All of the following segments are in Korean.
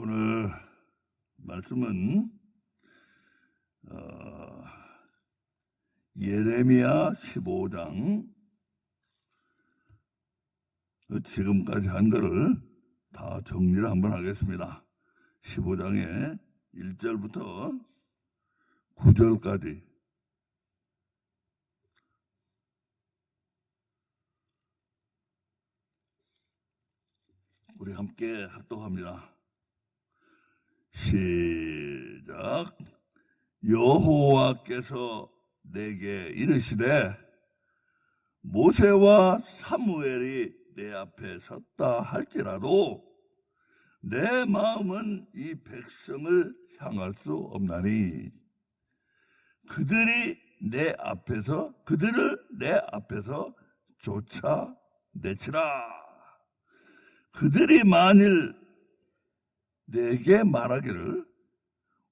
오늘 말씀은 예레미야 15장 지금까지 한 거를 다 정리를 한번 하겠습니다. 15장의 1절부터 9절까지 우리 함께 합독합니다. 시작. 여호와께서 내게 이르시되 모세와 사무엘이 내 앞에 섰다 할지라도 내 마음은 이 백성을 향할 수 없나니 그들을 내 앞에서 쫓아내치라. 그들이 만일 내게 말하기를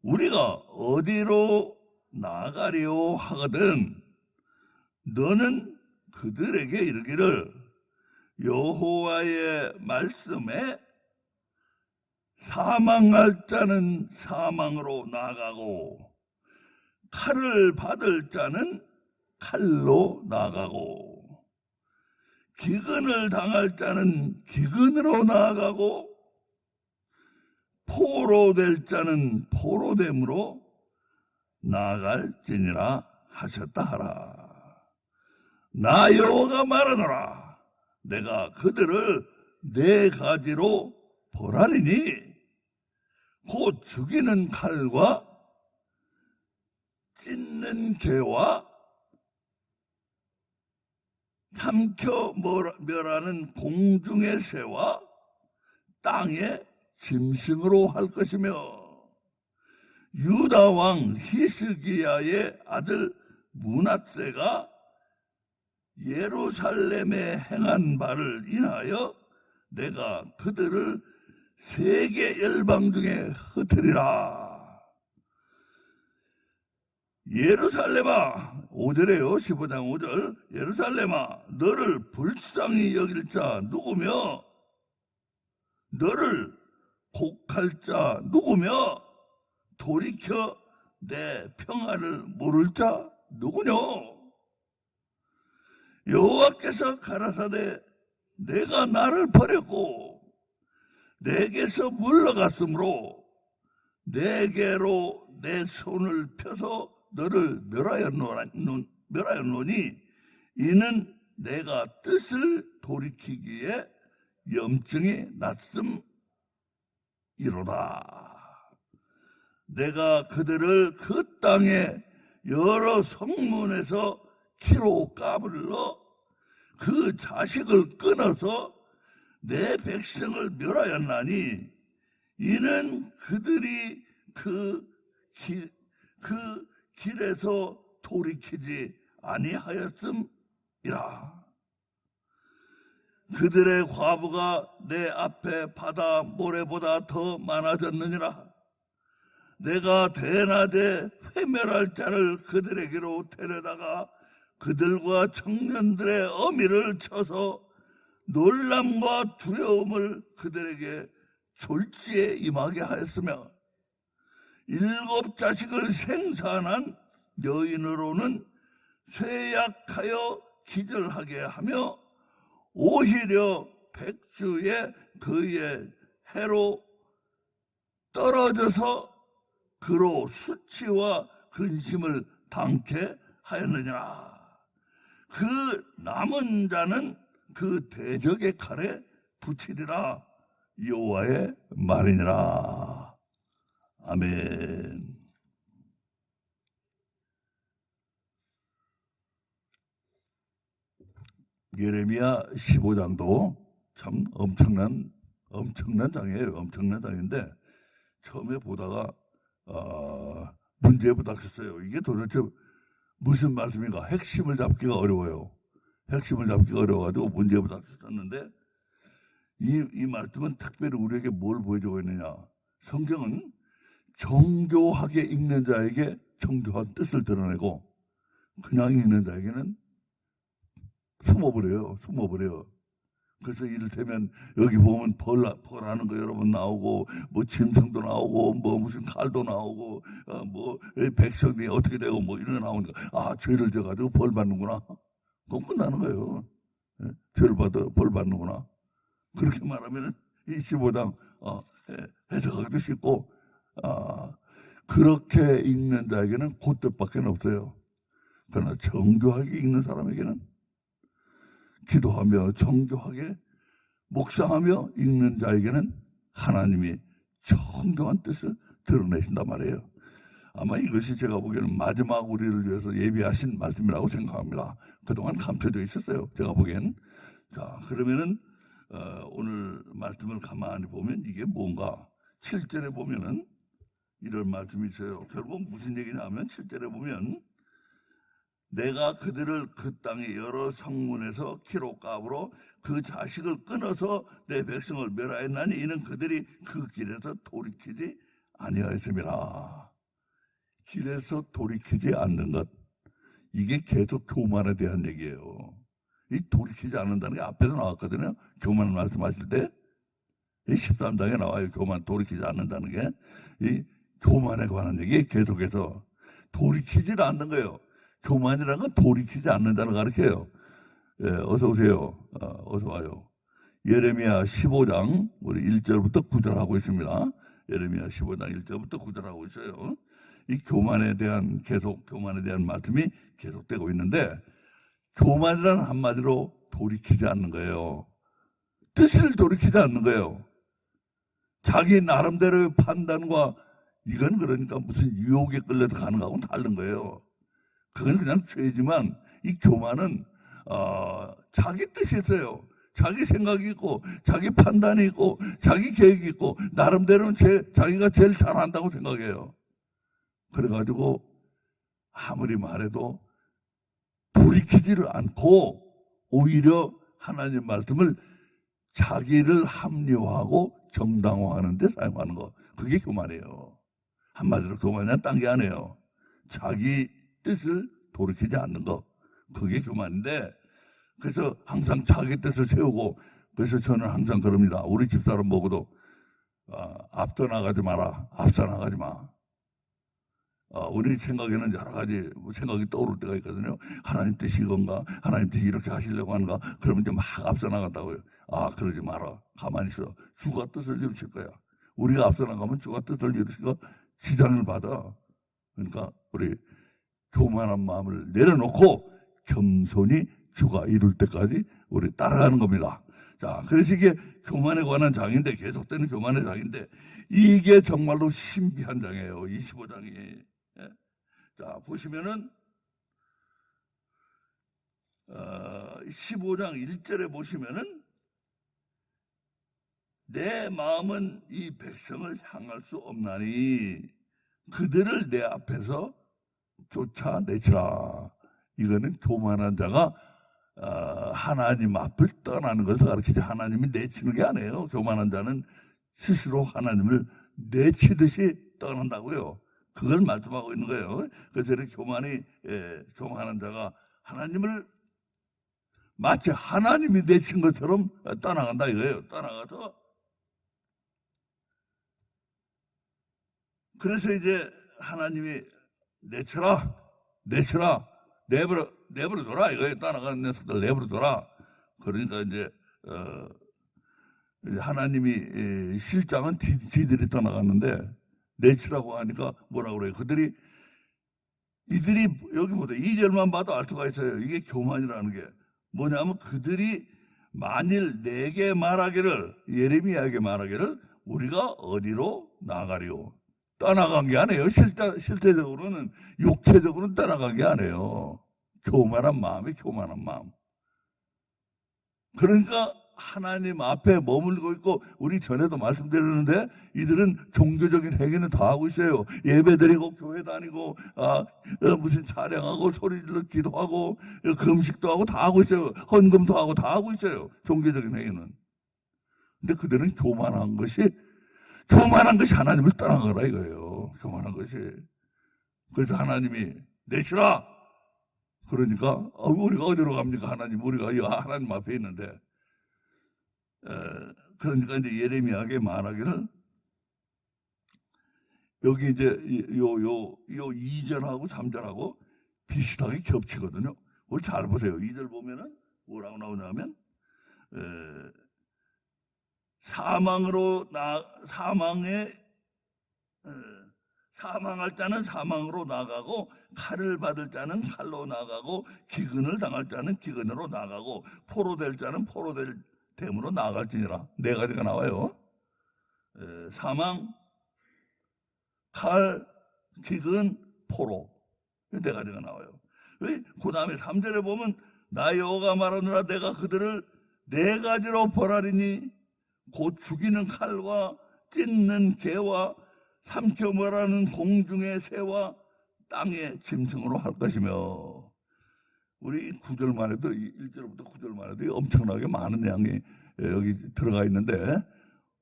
우리가 어디로 나가리오 하거든 너는 그들에게 이르기를 여호와의 말씀에 사망할 자는 사망으로 나가고 칼을 받을 자는 칼로 나가고 기근을 당할 자는 기근으로 나아가고 포로될 자는 포로됨으로 나아갈지니라 하셨다 하라. 나 여호와가 말하노라. 내가 그들을 네 가지로 벌하리니 곧 죽이는 칼과 찢는 개와 삼켜 멸하는 공중의 새와 땅의 짐승으로 할 것이며 유다 왕 히스기야의 아들 므낫세가 예루살렘에 행한 바를 인하여 내가 그들을 세계 열방 중에 흩으리라. 예루살렘아, 5절에요. 15장 5절. 예루살렘아, 너를 불쌍히 여길 자 누구며 너를 곡할 자 누구며 돌이켜 내 평화를 모를 자 누구뇨? 여호와께서 가라사대 내가 나를 버렸고 내게서 물러갔으므로 내게로 내 손을 펴서 너를 멸하였노니 이는 내가 뜻을 돌이키기에 염증이 났음이로다. 내가 그들을 그 땅의 여러 성문에서 키로 까불러 그 자식을 끊어서 내 백성을 멸하였나니 이는 그들이 그 길에서 돌이키지 아니하였음이라. 그들의 과부가 내 앞에 바다 모래보다 더 많아졌느니라. 내가 대낮에 회멸할 자를 그들에게로 데려다가 그들과 청년들의 어미를 쳐서 놀람과 두려움을 그들에게 졸지에 임하게 하였으며 7 자식을 생산한 여인으로는 쇠약하여 기절하게 하며 오히려 백주에 그의 해로 떨어져서 그로 수치와 근심을 당케 하였느니라. 그 남은 자는 그 대적의 칼에 붙이리라. 여호와의 말이니라. 아멘. 예레미야 15장도 참 엄청난 장이에요. 엄청난 장인데 처음에 보다가 문제에 부닥쳤어요. 이게 도대체 무슨 말씀인가? 핵심을 잡기가 어려워요. 핵심을 잡기가 어려워가지고 문제에 부닥쳤었는데 이 말씀은 특별히 우리에게 뭘 보여주고 있느냐? 성경은 정교하게 읽는 자에게 정교한 뜻을 드러내고 그냥 읽는 자에게는 숨어버려요. 그래서 이를테면 여기 보면 벌하는 거 여러 번 나오고 뭐 짐승도 나오고 뭐 무슨 칼도 나오고 뭐 백성이 어떻게 되고 뭐 이런 거 나오니까 죄를 져가지고 벌 받는구나. 그건 끝나는 거예요. 죄를 받아 벌 받는구나. 그렇게 말하면은 이 15장 해석하기도 쉽고 그렇게 읽는 자에게는 그 뜻밖에 없어요. 그러나 정교하게 읽는 사람에게는 기도하며 정교하게 묵상하며 읽는 자에게는 하나님이 정교한 뜻을 드러내신단 말이에요. 아마 이것이 제가 보기에는 마지막 우리를 위해서 예비하신 말씀이라고 생각합니다. 그동안 감춰져 있었어요, 제가 보기에는. 자, 그러면은 오늘 말씀을 가만히 보면 이게 뭔가 7절에 보면은 이런 말씀이 있어요. 결국 무슨 얘기냐 하면 7절에 보면 내가 그들을 그 땅의 여러 성문에서 키로 값으로 그 자식을 끊어서 내 백성을 멸하였나니 이는 그들이 그 길에서 돌이키지 아니하였음이라. 길에서 돌이키지 않는 것, 이게 계속 교만에 대한 얘기예요. 이 돌이키지 않는다는 게 앞에서 나왔거든요. 교만 말씀하실 때 이 13장에 나와요. 교만, 돌이키지 않는다는 게. 이 교만에 관한 얘기 계속해서 돌이키지 않는 거예요. 교만이라는 건 돌이키지 않는다는 걸 가르쳐요. 어서 오세요. 어서 와요. 예레미야 15장 우리 1절부터 9절 하고 있습니다. 예레미야 15장 1절부터 9절 하고 있어요. 이 교만에 대한 말씀이 계속되고 있는데, 교만이라는 한마디로 돌이키지 않는 거예요. 뜻을 돌이키지 않는 거예요. 자기 나름대로의 판단과, 이건 그러니까 무슨 유혹에 끌려서 가는 거하고는 다른 거예요. 그건 그냥 죄지만 이 교만은 자기 뜻이 있어요. 자기 생각이 있고 자기 판단이 있고 자기 계획이 있고 나름대로는 자기가 제일 잘한다고 생각해요. 그래가지고 아무리 말해도 돌이키지를 않고 오히려 하나님 말씀을 자기를 합리화하고 정당화하는 데 사용하는 거, 그게 교만이에요. 한마디로 교만이란 딴 게 아니에요. 자기 뜻을 돌이키지 않는 거, 그게 교만인데, 그래서 항상 자기 뜻을 세우고, 그래서 저는 항상 그럽니다. 우리 집사람 보고도 앞서 나가지 마라, 앞서 나가지 마. 우리 생각에는 여러 가지 생각이 떠오를 때가 있거든요. 하나님 뜻이 이건가? 하나님 뜻이 이렇게 하시려고 하는가? 그러면 이제 막 앞서 나간다고요. 그러지 마라. 가만히 있어. 주가 뜻을 이루실 거야. 우리가 앞서 나가면 주가 뜻을 이루시고 지장을 받아. 그러니까 우리 교만한 마음을 내려놓고 겸손히 주가 이룰 때까지 우리 따라가는 겁니다. 자, 그래서 이게 교만에 관한 장인데, 계속되는 교만의 장인데, 이게 정말로 신비한 장이에요. 25장이. 자, 보시면은 15장 1절에 보시면은 내 마음은 이 백성을 향할 수 없나니 그들을 내 앞에서 쫓아내치라. 이거는 교만한 자가 하나님 앞을 떠나는 것을 가르치지, 하나님이 내치는 게 아니에요. 교만한 자는 스스로 하나님을 내치듯이 떠난다고요. 그걸 말씀하고 있는 거예요. 그래서 이렇게 교만한 자가 하나님을 마치 하나님이 내친 것처럼 떠나간다 이거예요. 떠나가서, 그래서 이제 하나님이 내쳐라, 내버려둬라 이거예요. 떠나가는 녀석들 내버려둬라. 그러니까 이제 하나님이 실장은 지들이 떠나갔는데 내치라고 하니까 뭐라고 그래요? 이들이 여기 보세요. 2절만 봐도 알 수가 있어요. 이게 교만이라는 게 뭐냐면, 그들이 만일 내게 말하기를, 예레미야에게 말하기를 우리가 어디로 나가리오. 떠나간 게 아니에요. 실제적으로는, 육체적으로는 떠나간 게 아니에요. 교만한 마음. 그러니까 하나님 앞에 머물고 있고, 우리 전에도 말씀드렸는데 이들은 종교적인 행위는 다 하고 있어요. 예배드리고 교회 다니고 무슨 찬양하고 소리 질러 기도하고 금식도 하고 다 하고 있어요. 헌금도 하고 다 하고 있어요. 종교적인 행위는. 근데 그들은 교만한 것이 하나님을 떠나가라 이거예요. 교만한 것이. 그래서 하나님이 내치라. 그러니까 우리가 어디로 갑니까? 우리가 하나님 앞에 있는데. 그러니까 이제 예레미야에게 말하기를 여기 이제 요 2절하고 3절하고 비슷하게 겹치거든요. 그걸 잘 보세요. 2절 보면은 뭐라고 나오냐면 사망할 자는 사망으로 나가고 칼을 받을 자는 칼로 나가고 기근을 당할 자는 기근으로 나가고 포로될 자는 포로될 됨으로 나갈지니라. 네 가지가 나와요. 사망, 칼, 기근, 포로. 네 가지가 나와요. 그 다음에 3절에 보면 나 여호와가 말하노라 내가 그들을 네 가지로 벌하리니 곧 죽이는 칼과 찢는 개와 삼켜 멸하는 공중의 새와 땅의 짐승으로 할 것이며. 우리 9절만 해도 1절부터 9절만 해도 엄청나게 많은 양이 여기 들어가 있는데,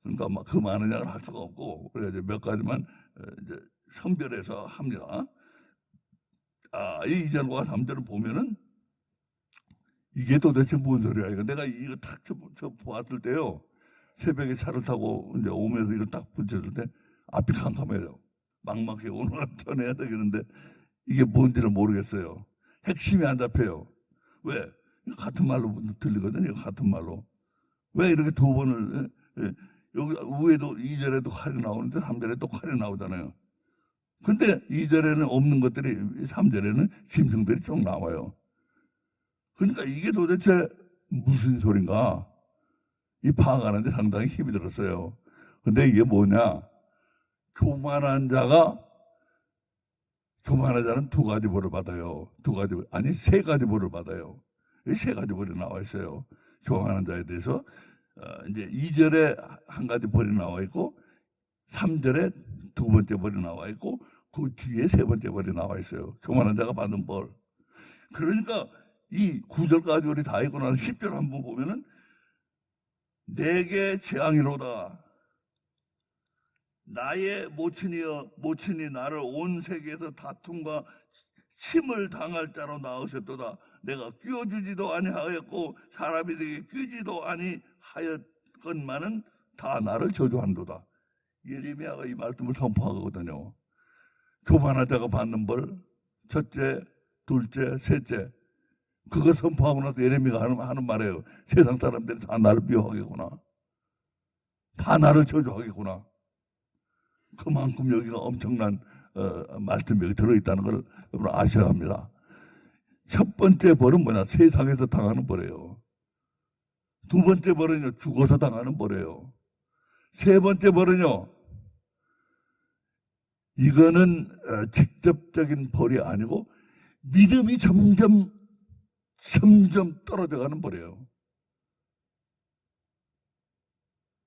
그러니까 그 많은 양을 할 수가 없고 그래서 몇 가지만 이제 선별해서 합니다. 이 2절과 3절을 보면은 이게 도대체 무슨 소리야? 이거 내가 이거 딱 보았을 때요, 새벽에 차를 타고 이제 오면서 이걸 딱 붙였을 때 앞이 캄캄해요. 막막해. 오늘 전해야 되겠는데 이게 뭔지를 모르겠어요. 핵심이 안 잡혀요. 왜? 같은 말로 들리거든요. 같은 말로. 왜 이렇게 두 번을, 여기 위에도 2절에도 칼이 나오는데 3절에 또 칼이 나오잖아요. 근데 2절에는 없는 것들이 3절에는 짐승들이 쭉 나와요. 그러니까 이게 도대체 무슨 소린가? 이 파악하는데 상당히 힘이 들었어요. 근데 이게 뭐냐? 교만한 자는 두 가지 벌을 받아요. 세 가지 벌을 받아요. 세 가지 벌이 나와 있어요. 교만한 자에 대해서. 이제 2절에 한 가지 벌이 나와 있고, 3절에 두 번째 벌이 나와 있고, 그 뒤에 세 번째 벌이 나와 있어요. 교만한 자가 받는 벌. 그러니까 이 9절까지 우리 다 읽고 나서 10절 한번 보면은 내게 재앙이로다. 나의 모친이 나를 온 세계에서 다툼과 침을 당할 자로 낳으셨도다. 내가 끼워주지도 아니하였고 사람이 되게 끼지도 아니하였건만은 다 나를 저주한도다. 예레미야가 이 말씀을 선포하거든요. 교만한 자가 받는 벌, 첫째, 둘째, 셋째. 그거 선포하고 나서 예레미야가 하는 말이에요. 세상 사람들이 다 나를 미워하겠구나. 다 나를 저주하겠구나. 그만큼 여기가 엄청난 말씀이 여기 들어있다는 걸 여러분 아셔야 합니다. 첫 번째 벌은 뭐냐? 세상에서 당하는 벌이에요. 두 번째 벌은요, 죽어서 당하는 벌이에요. 세 번째 벌은요, 이거는 직접적인 벌이 아니고 믿음이 점점 떨어져가는 벌이에요.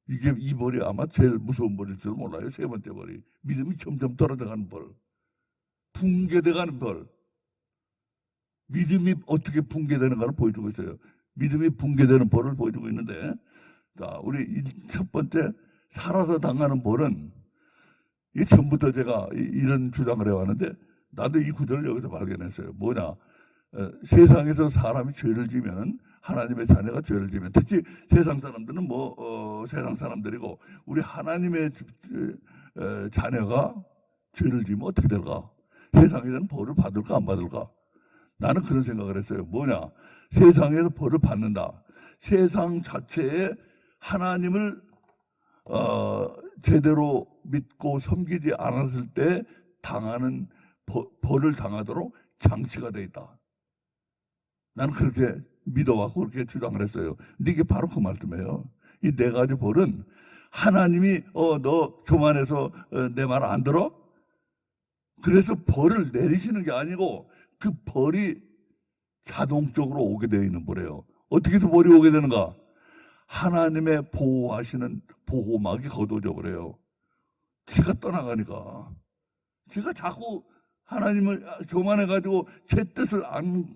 이게 이 벌이 아마 제일 무서운 벌일 줄 몰라요. 세 번째 벌이. 믿음이 점점 떨어져가는 벌. 붕괴돼가는 벌. 믿음이 어떻게 붕괴되는가를 보여주고 있어요. 믿음이 붕괴되는 벌을 보여주고 있는데, 자, 우리 첫 번째 살아서 당하는 벌은, 이게 전부터 제가 이런 주장을 해왔는데, 나도 이 구절을 여기서 발견했어요. 뭐냐? 세상에서 사람이 죄를 지면은, 하나님의 자녀가 죄를 지면, 특히 세상 사람들은 세상 사람들이고, 우리 하나님의 자녀가 죄를 지면 어떻게 될까? 세상에서는 벌을 받을까 안 받을까? 나는 그런 생각을 했어요. 뭐냐? 세상에서 벌을 받는다. 세상 자체에 하나님을 제대로 믿고 섬기지 않았을 때 당하는 벌을 당하도록 장치가 되어 있다. 나는 그렇게 믿어왔고 그렇게 주장을 했어요. 근데 이게 바로 그 말씀이에요. 이 네 가지 벌은 하나님이 너 교만해서 내 말 안 들어? 그래서 벌을 내리시는 게 아니고 그 벌이 자동적으로 오게 되어 있는 벌이에요. 어떻게 해서 벌이 오게 되는가? 하나님의 보호하시는 보호막이 걷어져 버려요. 지가 떠나가니까. 지가 자꾸 하나님을 교만해가지고 제 뜻을 안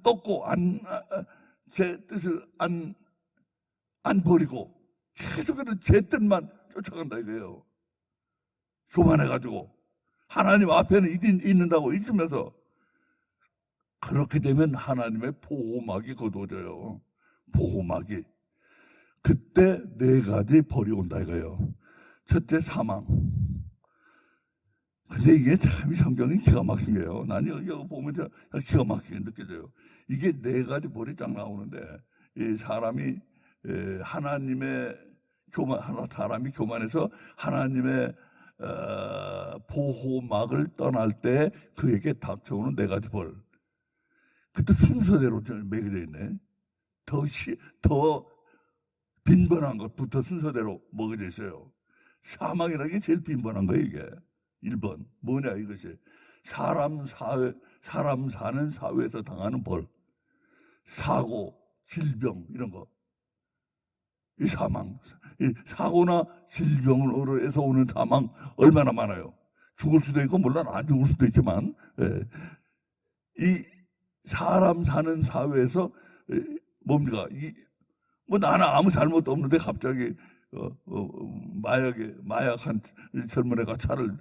꺾고, 제 뜻을 안 버리고, 계속해서 제 뜻만 쫓아간다 이거예요. 교만해가지고. 하나님 앞에는 있는다고 있으면서. 그렇게 되면 하나님의 보호막이 걷어져요. 보호막이. 그때 네 가지 벌이 온다 이거예요. 첫째, 사망. 근데 이게 참 성경이 기가 막힌 게요. 난 이거 보면 기가 막히게 느껴져요. 이게 네 가지 벌이 딱 나오는데, 이 사람이 사람이 교만해서 하나님의 보호막을 떠날 때 그에게 닥쳐오는 네 가지 벌. 그때 순서대로 매겨져 있네. 더 빈번한 것부터 순서대로 먹어져 있어요. 사망이라는 게 제일 빈번한 거예요, 이게. 1번. 뭐냐, 이것이. 사람 사는 사회에서 당하는 벌. 사고, 질병, 이런 거. 이 사망. 이 사고나 질병으로 해서 오는 사망 얼마나 많아요. 죽을 수도 있고, 물론 안 죽을 수도 있지만, 이 사람 사는 사회에서 뭡니까? 뭐 나는 아무 잘못도 없는데 갑자기 마약한 젊은 애가 차를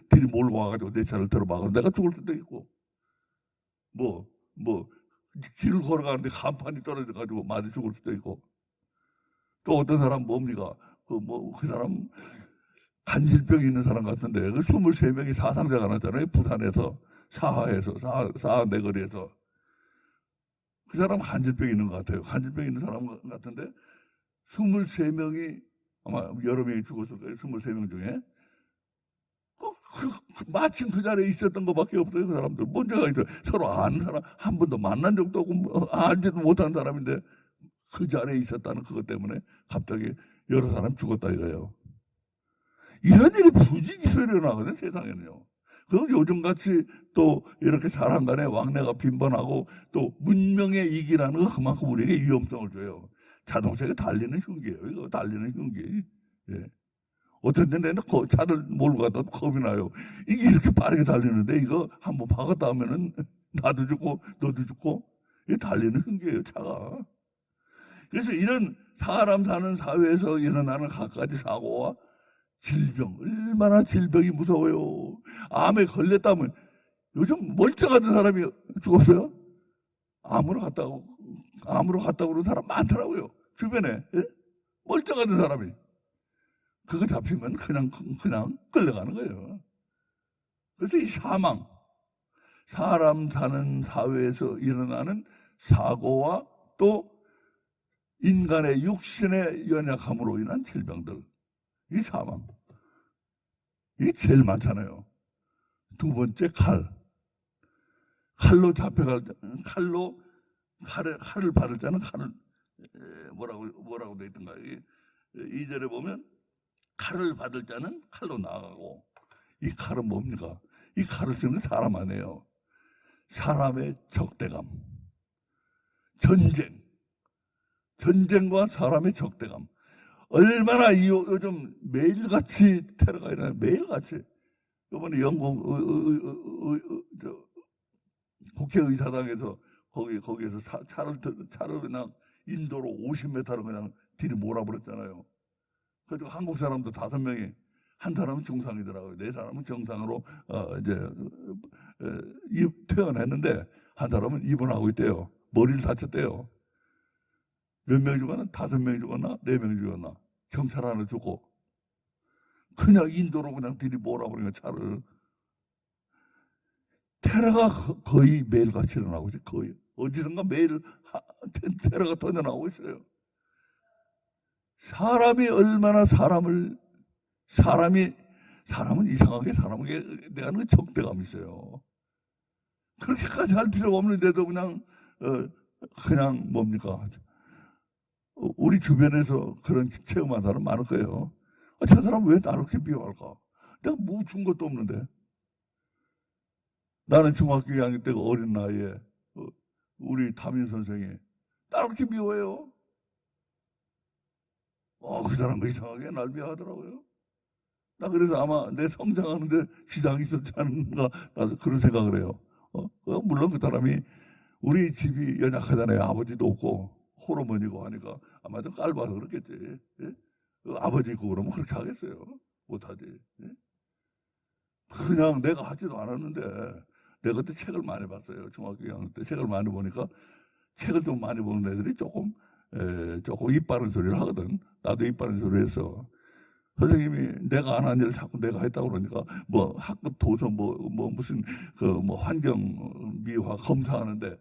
들이몰고 와가지고 내 차를 들어막아서 내가 죽을 수도 있고, 뭐 길을 걸어가는데 간판이 떨어져가지고 맞아 죽을 수도 있고, 또 어떤 사람 뭡니까? 그 사람 간질병이 있는 사람 같은데 그 23명이 사상자가 났잖아요. 부산에서 사하 내거리에서. 그 사람 간질병이 있는 것 같아요. 간질병이 있는 사람 같은데 23명이 아마 여러 명이 죽었을 거예요. 23명 중에. 마침 그 자리에 있었던 것밖에 없어요. 그 사람들. 문제가 있어요. 서로 아는 사람 한 번도 만난 적도 없고 알지도 못한 사람인데 그 자리에 있었다는 그것 때문에 갑자기 여러 사람 죽었다 이거예요. 이런 일이 부지기수 일어나거든요. 세상에는요. 그럼 요즘같이 또 이렇게 사람 간에 왕래가 빈번하고 또 문명의 이기라는 거 그만큼 우리에게 위험성을 줘요. 자동차가 달리는 흉기예요. 이거 달리는 흉기. 예. 어떤 때 내가 차를 몰고 가다 겁이 나요. 이게 이렇게 빠르게 달리는데 이거 한번 박았다 하면은 나도 죽고 너도 죽고 이게 달리는 흉기예요, 차가. 그래서 이런 사람 사는 사회에서 일어나는 갖가지 사고와 질병, 얼마나 질병이 무서워요. 암에 걸렸다면 요즘 멀쩡하던 사람이 죽었어요. 암으로 갔다고 그러는 사람 많더라고요. 주변에. 예? 멀쩡하던 사람이. 그거 잡히면 그냥 끌려가는 거예요. 그래서 이 사망, 사람 사는 사회에서 일어나는 사고와 또 인간의 육신의 연약함으로 인한 질병들, 이 사망, 이게 제일 많잖아요. 두 번째, 칼로 잡혀갈 때, 칼을 받을 때는 뭐라고 돼 있던가. 2절에 보면 칼을 받을 자는 칼로 나가고, 이 칼은 뭡니까? 이 칼을 쓰는 사람 아니에요. 사람의 적대감, 전쟁과 사람의 적대감. 얼마나 요즘 매일같이 테러가 일어나요. 매일같이. 이번에 영국 국회의사당에서 거기에서 차를 그냥 인도로 50m로 그냥 뒤로 몰아버렸잖아요. 그래서 한국 사람도 5명이, 한 사람은 중상이더라고요. 4사람은 정상으로 퇴원했는데 한 사람은 입원하고 있대요. 머리를 다쳤대요. 몇 명이 죽었나? 5명이 죽었나? 4명이 죽었나? 경찰 하나 죽고 그냥 인도로 그냥 들이 몰아버리는 차를. 테러가 거의 매일같이 일어나고 있어요. 거의 어디선가 매일 테러가 터져나오고 있어요. 사람이 얼마나 사람은 이상하게 사람에게 대한 적대감이 있어요. 그렇게까지 할 필요가 없는데도 그냥 뭡니까? 우리 주변에서 그런 체험한 사람 많을 거예요. 저 사람 왜 나를 그렇게 비호할까? 내가 뭐 준 것도 없는데. 나는 중학교 2학년 때가 어린 나이에 우리 담임 선생이 나를 그렇게 미워해요. 그 사람도 이상하게 날 미워하더라고요. 나 그래서 아마 내 성장하는데 지장이 있었지 않은가, 나도 그런 생각을 해요. 물론 그 사람이 우리 집이 연약하잖아요. 아버지도 없고 호르몬이고 하니까 아마 좀 깔봐서 그렇겠지. 예? 아버지 있고 그러면 그렇게 하겠어요? 못하지. 예? 그냥 내가 하지도 않았는데 내가 그때 책을 많이 봤어요. 중학교 2학년 때 책을 많이 보니까 책을 좀 많이 보는 애들이 조금 조금 입 바른 소리를 하거든. 나도 입 바른 소리를 해서 선생님이 내가 안 한 일을 자꾸 내가 했다고 그러니까 뭐 학급 도서 뭐 무슨 그 뭐 환경 미화 검사하는데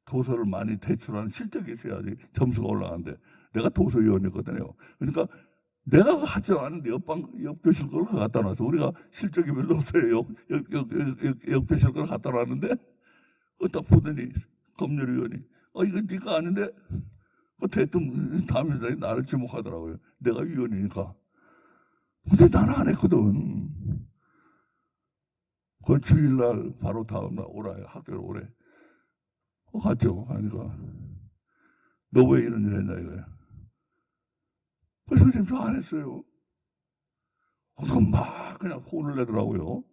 도서를 많이 제출하는 실적이 있어야지 점수가 올라가는데 내가 도서위원이거든요. 그러니까 내가 하지 않은데 옆교실 걸 갖다 놔서 우리가 실적이 별로 없어요. 옆교실 걸 갖다 놨는데 딱 보더니 검열위원이 이거 네가 아닌데 대뜸 담임자들이 나를 지목하더라고요. 내가 위원이니까. 근데 나는 안 했거든. 그 주일날 바로 다음날 오라 학교를 오래. 갔죠. 하니까 너 왜 이런 일 했냐 이거야. 그 선생님 저 안 했어요. 그럼 막 그냥 혼을 내더라고요.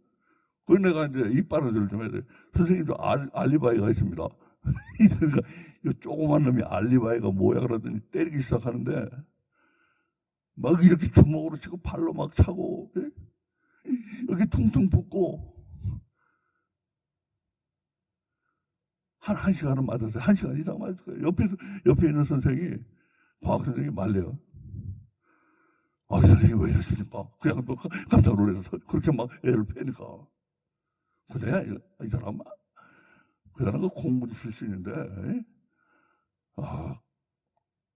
그래서 내가 이제 입 바른 소리를 좀 해야 돼. 선생님도 알리바이가 있습니다. 이러니까 이 조그만 놈이 알리바이가 뭐야 그러더니 때리기 시작하는데 막 이렇게 주먹으로 치고 발로 막 차고 여기 퉁퉁 붓고 한 시간은 맞았어요. 1시간 이상 맞았어요. 옆에 있는 선생이 과학 선생이 말려요. 이 선생님 왜 이러십니까? 그냥 또 깜짝 놀라서 그렇게 막 애를 패니까. 그래, 이 사람, 그 사람은 공군 출신인데,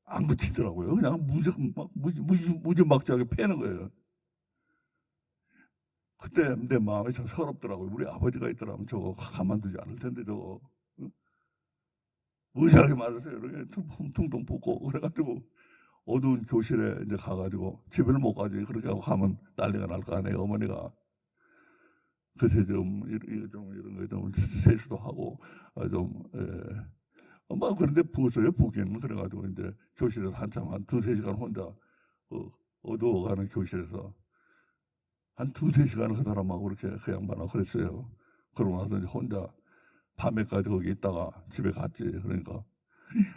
안 그치더라고요. 그냥 무지막지하게 패는 거예요. 그때 내 마음이 참 서럽더라고요. 우리 아버지가 있더라면 저거 가만두지 않을 텐데, 저거. 무지하게 맞았어요. 이렇게 퉁퉁 붓고. 그래가지고 어두운 교실에 이제 가가지고 집을 못 가지. 그렇게 하고 가면 난리가 날 거 아니에요. 어머니가. 그래서 이런 거 좀 세수도 하고, 뭐 그런데 부었어요. 부기는. 그래가지고 이제 교실에서 한참 한 2-3시간 혼자 어두워가는 교실에서 한 2-3시간 그 사람하고 그렇게 그 양반하고 그랬어요. 그러고 나서 이제 혼자 밤에까지 거기 있다가 집에 갔지. 그러니까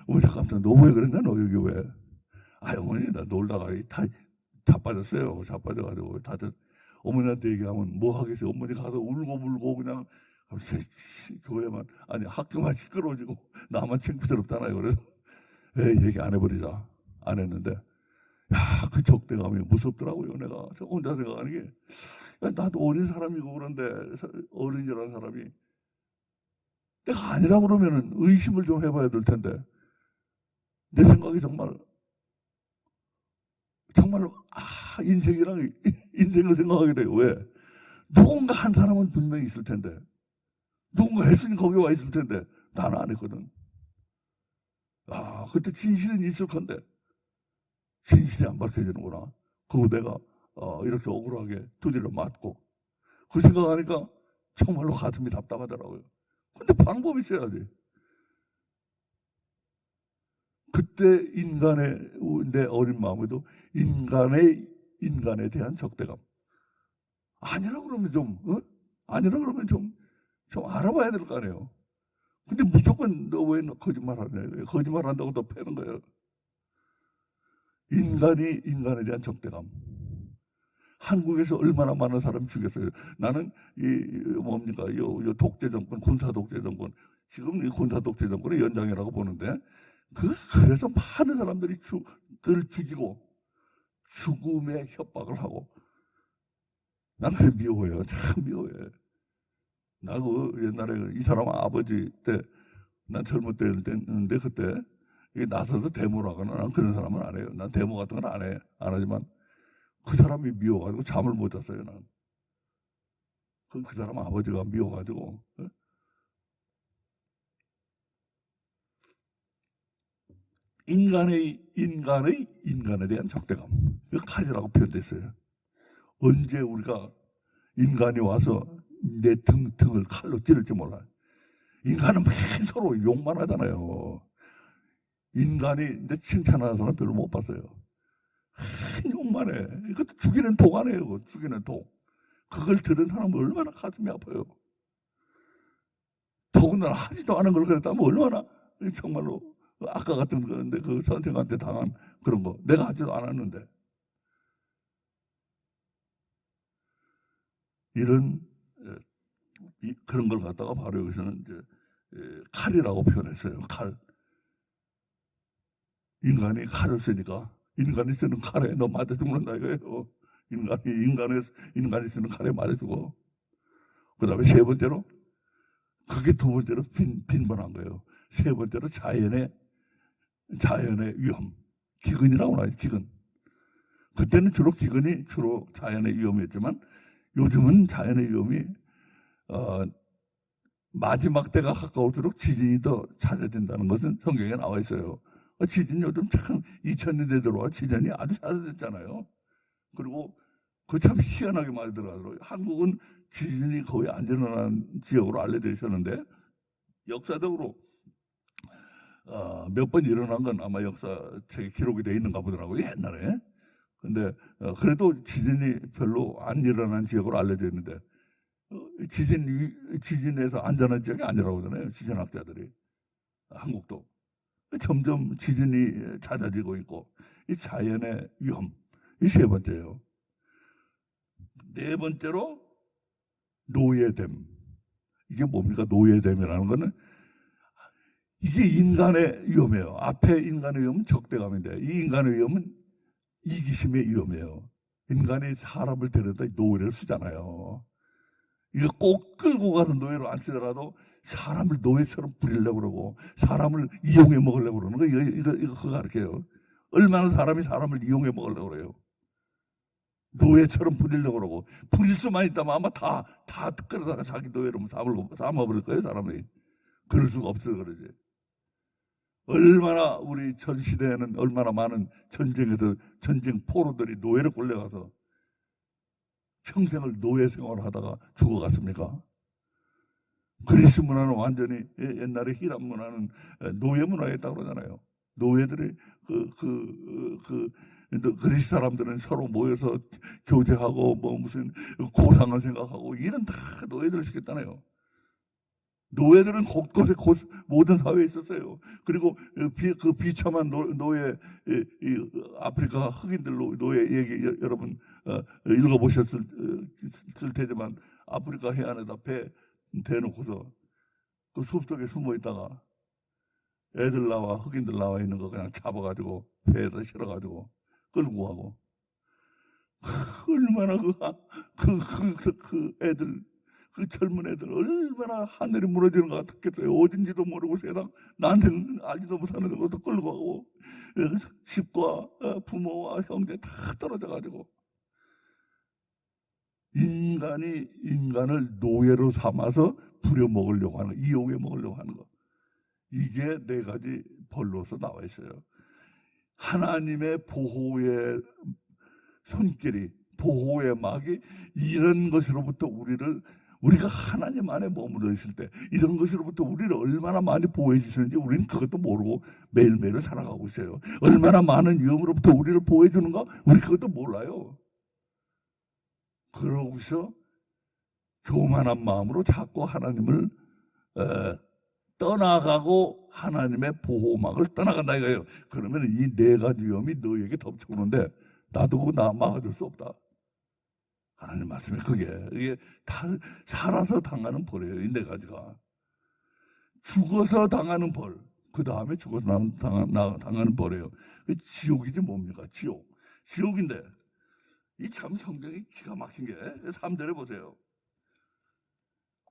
어머니 깜짝 너 왜 그랬냐 너 여기 왜? 어머니 나 놀다가 다 자빠졌어요. 자빠져가지고 다들 어머니한테 얘기하면 뭐 하겠어요. 어머니 가서 울고 그냥 교회만 아니 학교만 시끄러워지고 나만 창피스럽잖아요. 그래서 얘기 안 해버리자. 안 했는데 그 적대감이 무섭더라고요. 내가 저 혼자 생각하는 게 나도 어린 사람이고 그런데 어른이라는 사람이 내가 아니라고 그러면은 의심을 좀 해봐야 될 텐데 내 생각이 정말로 인생을 생각하게 돼요. 왜? 누군가 한 사람은 분명히 있을 텐데 누군가 했으니 거기 와 있을 텐데 나는 안 했거든. 그때 진실은 있을 건데 진실이 안 밝혀지는구나. 그리고 내가 이렇게 억울하게 두드려 맞고 그 생각하니까 정말로 가슴이 답답하더라고요. 근데 방법이 있어야지. 그때 내 어린 마음에도 인간에 대한 적대감. 아니라고 그러면 아니라고 그러면 좀 알아봐야 될 거 아니에요. 근데 무조건 너 왜 거짓말 하냐. 거짓말 한다고 너 패는 거예요. 인간에 대한 적대감. 한국에서 얼마나 많은 사람이 죽였어요. 나는 요 독재 정권, 군사 독재 정권, 지금 이 군사 독재 정권의 연장이라고 보는데, 그래서 많은 사람들이 죽이고, 죽음의 협박을 하고, 난 그게 미워해요. 참 미워해. 나 옛날에 이 사람 아버지 때, 난 젊을 때였는데, 그때, 나서서 데모를 하거나, 난 그런 사람은 안 해요. 난 데모 같은 건 안 해. 안 하지만, 그 사람이 미워가지고 잠을 못 잤어요, 난. 그 사람 아버지가 미워가지고. 인간에 대한 적대감. 그 칼이라고 표현됐어요. 언제 우리가 인간이 와서 내 등을 칼로 찌를지 몰라요. 인간은 맨 서로 욕만 하잖아요. 인간이 내 칭찬하는 사람 별로 못 봤어요. 욕만 해. 이것도 죽이는 독 아니에요. 죽이는 독. 그걸 들은 사람은 얼마나 가슴이 아파요. 더군다나 하지도 않은 걸 그랬다면 얼마나 정말로 아까 같은 건데 그 선생한테 당한 그런 거 내가 하지도 않았는데 이런 그런 걸 갖다가 바로 여기서는 이제 칼이라고 표현했어요. 칼. 인간이 칼을 쓰니까 인간이 쓰는 칼에 너 맞아 죽는다 이거예요. 인간이 쓰는 칼에 맞아 죽어. 그 다음에 세 번째로, 그게 두 번째로 빈번한 거예요. 세 번째로 자연의 위험. 기근이라고 하죠, 기근. 그때는 기근이 주로 자연의 위험이었지만 요즘은 자연의 위험이, 마지막 때가 가까울수록 지진이 더 잦아진다는 것은 성경에 나와 있어요. 지진이 요즘 참 2000년대 들어와 지진이 아주 잦아졌잖아요. 그리고 그 참 희한하게 말이 들어가더라고요. 한국은 지진이 거의 안 일어나는 지역으로 알려져 있었는데 역사적으로 몇 번 일어난 건 아마 역사책에 기록이 돼 있는가 보더라고요, 옛날에. 근데 그래도 지진이 별로 안 일어난 지역으로 알려져 있는데 지진에서 안전한 지역이 아니라고 하잖아요, 지진학자들이. 한국도 점점 지진이 잦아지고 있고, 이 자연의 위험, 이 세 번째예요. 네 번째로 노예됨. 이게 뭡니까? 노예됨이라는 거는 이게 인간의 위험이에요. 앞에 인간의 위험은 적대감인데 이 인간의 위험은 이기심의 위험이에요. 인간이 사람을 데려다 노예를 쓰잖아요. 이거 꼭 끌고 가서 노예로 안 쓰더라도 사람을 노예처럼 부리려고 그러고 사람을 이용해 먹으려고 그러는 거, 이거 그거 가르쳐요. 얼마나 사람이 사람을 이용해 먹으려고 그래요. 노예처럼 부리려고 그러고, 부릴 수만 있다면 아마 다 끌어다가 자기 노예로 삼아버릴 거예요, 사람이. 그럴 수가 없어요, 그러지. 얼마나 우리 전 시대에는 얼마나 많은 전쟁에서 전쟁 포로들이 노예로 끌려가서 평생을 노예 생활을 하다가 죽어갔습니까? 그리스 문화는 완전히, 옛날에 히람 문화는 노예 문화였다고 그러잖아요. 노예들이 그리스 사람들은 서로 모여서 교제하고 뭐 무슨 고상을 생각하고 이런 다 노예들을 시켰잖아요. 노예들은 곳곳에 모든 사회에 있었어요. 그리고 그 비참한 노예, 아프리카 흑인들 노예 얘기 여러분 읽어보셨을 테지만, 아프리카 해안에다 배 대놓고서 그 숲속에 숨어 있다가 애들 나와 흑인들 나와 있는 거 그냥 잡아가지고 배에다 실어가지고 끌고 가고, 얼마나 그 애들, 그 젊은 애들 얼마나 하늘이 무너지는 것 같았겠어요. 어딘지도 모르고 세상 나한테는 알지도 못하는 것도 끌고 가고, 집과 부모와 형제 다 떨어져 가지고 인간이 인간을 노예로 삼아서 부려먹으려고 하는 거, 이용해 먹으려고 하는 거, 이게 네 가지 벌로서 나와 있어요. 하나님의 보호의 손길이, 보호의 막이 이런 것으로부터 우리가 하나님 안에 머물러 있을 때 이런 것으로부터 우리를 얼마나 많이 보호해 주시는지 우리는 그것도 모르고 매일매일 살아가고 있어요. 얼마나 많은 위험으로부터 우리를 보호해 주는가 우리 그것도 몰라요. 그러고서 교만한 마음으로 자꾸 하나님을 떠나가고 하나님의 보호막을 떠나간다 이거예요. 그러면 이 네 가지 위험이 너에게 덮쳐오는데 나도 그거 막아줄 수 없다. 하나님 말씀에 이게 다 살아서 당하는 벌이에요. 이 네 가지가. 죽어서 당하는 벌, 그 다음에 죽어서 당하는 벌이에요. 지옥이지 뭡니까? 지옥인데 이 참 성경이 기가 막힌 게 3절에 보세요.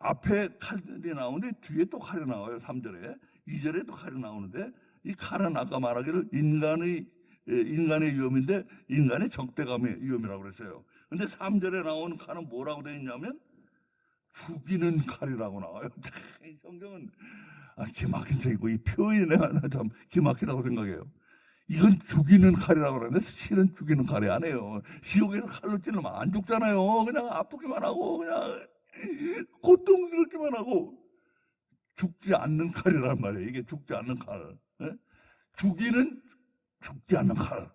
앞에 칼이 나오는데 뒤에 또 칼이 나와요. 3절에. 2절에 또 칼이 나오는데, 이 칼은 아까 말하기를 인간의 위험인데 인간의 적대감의 위험이라고 그랬어요. 근데 3절에 나오는 칼은 뭐라고 되어 있냐면 죽이는 칼이라고 나와요. 이 성경은 기막힌 책이고 이 표현이 내가 참 기막히다고 생각해요. 이건 죽이는 칼이라고 그러는데 실은 죽이는 칼이 아니에요. 지옥에서 칼로 찌르면 안 죽잖아요. 그냥 아프기만 하고 그냥 고통스럽기만 하고, 죽지 않는 칼이란 말이에요. 이게 죽지 않는 칼. 죽이는 죽지 않는 칼.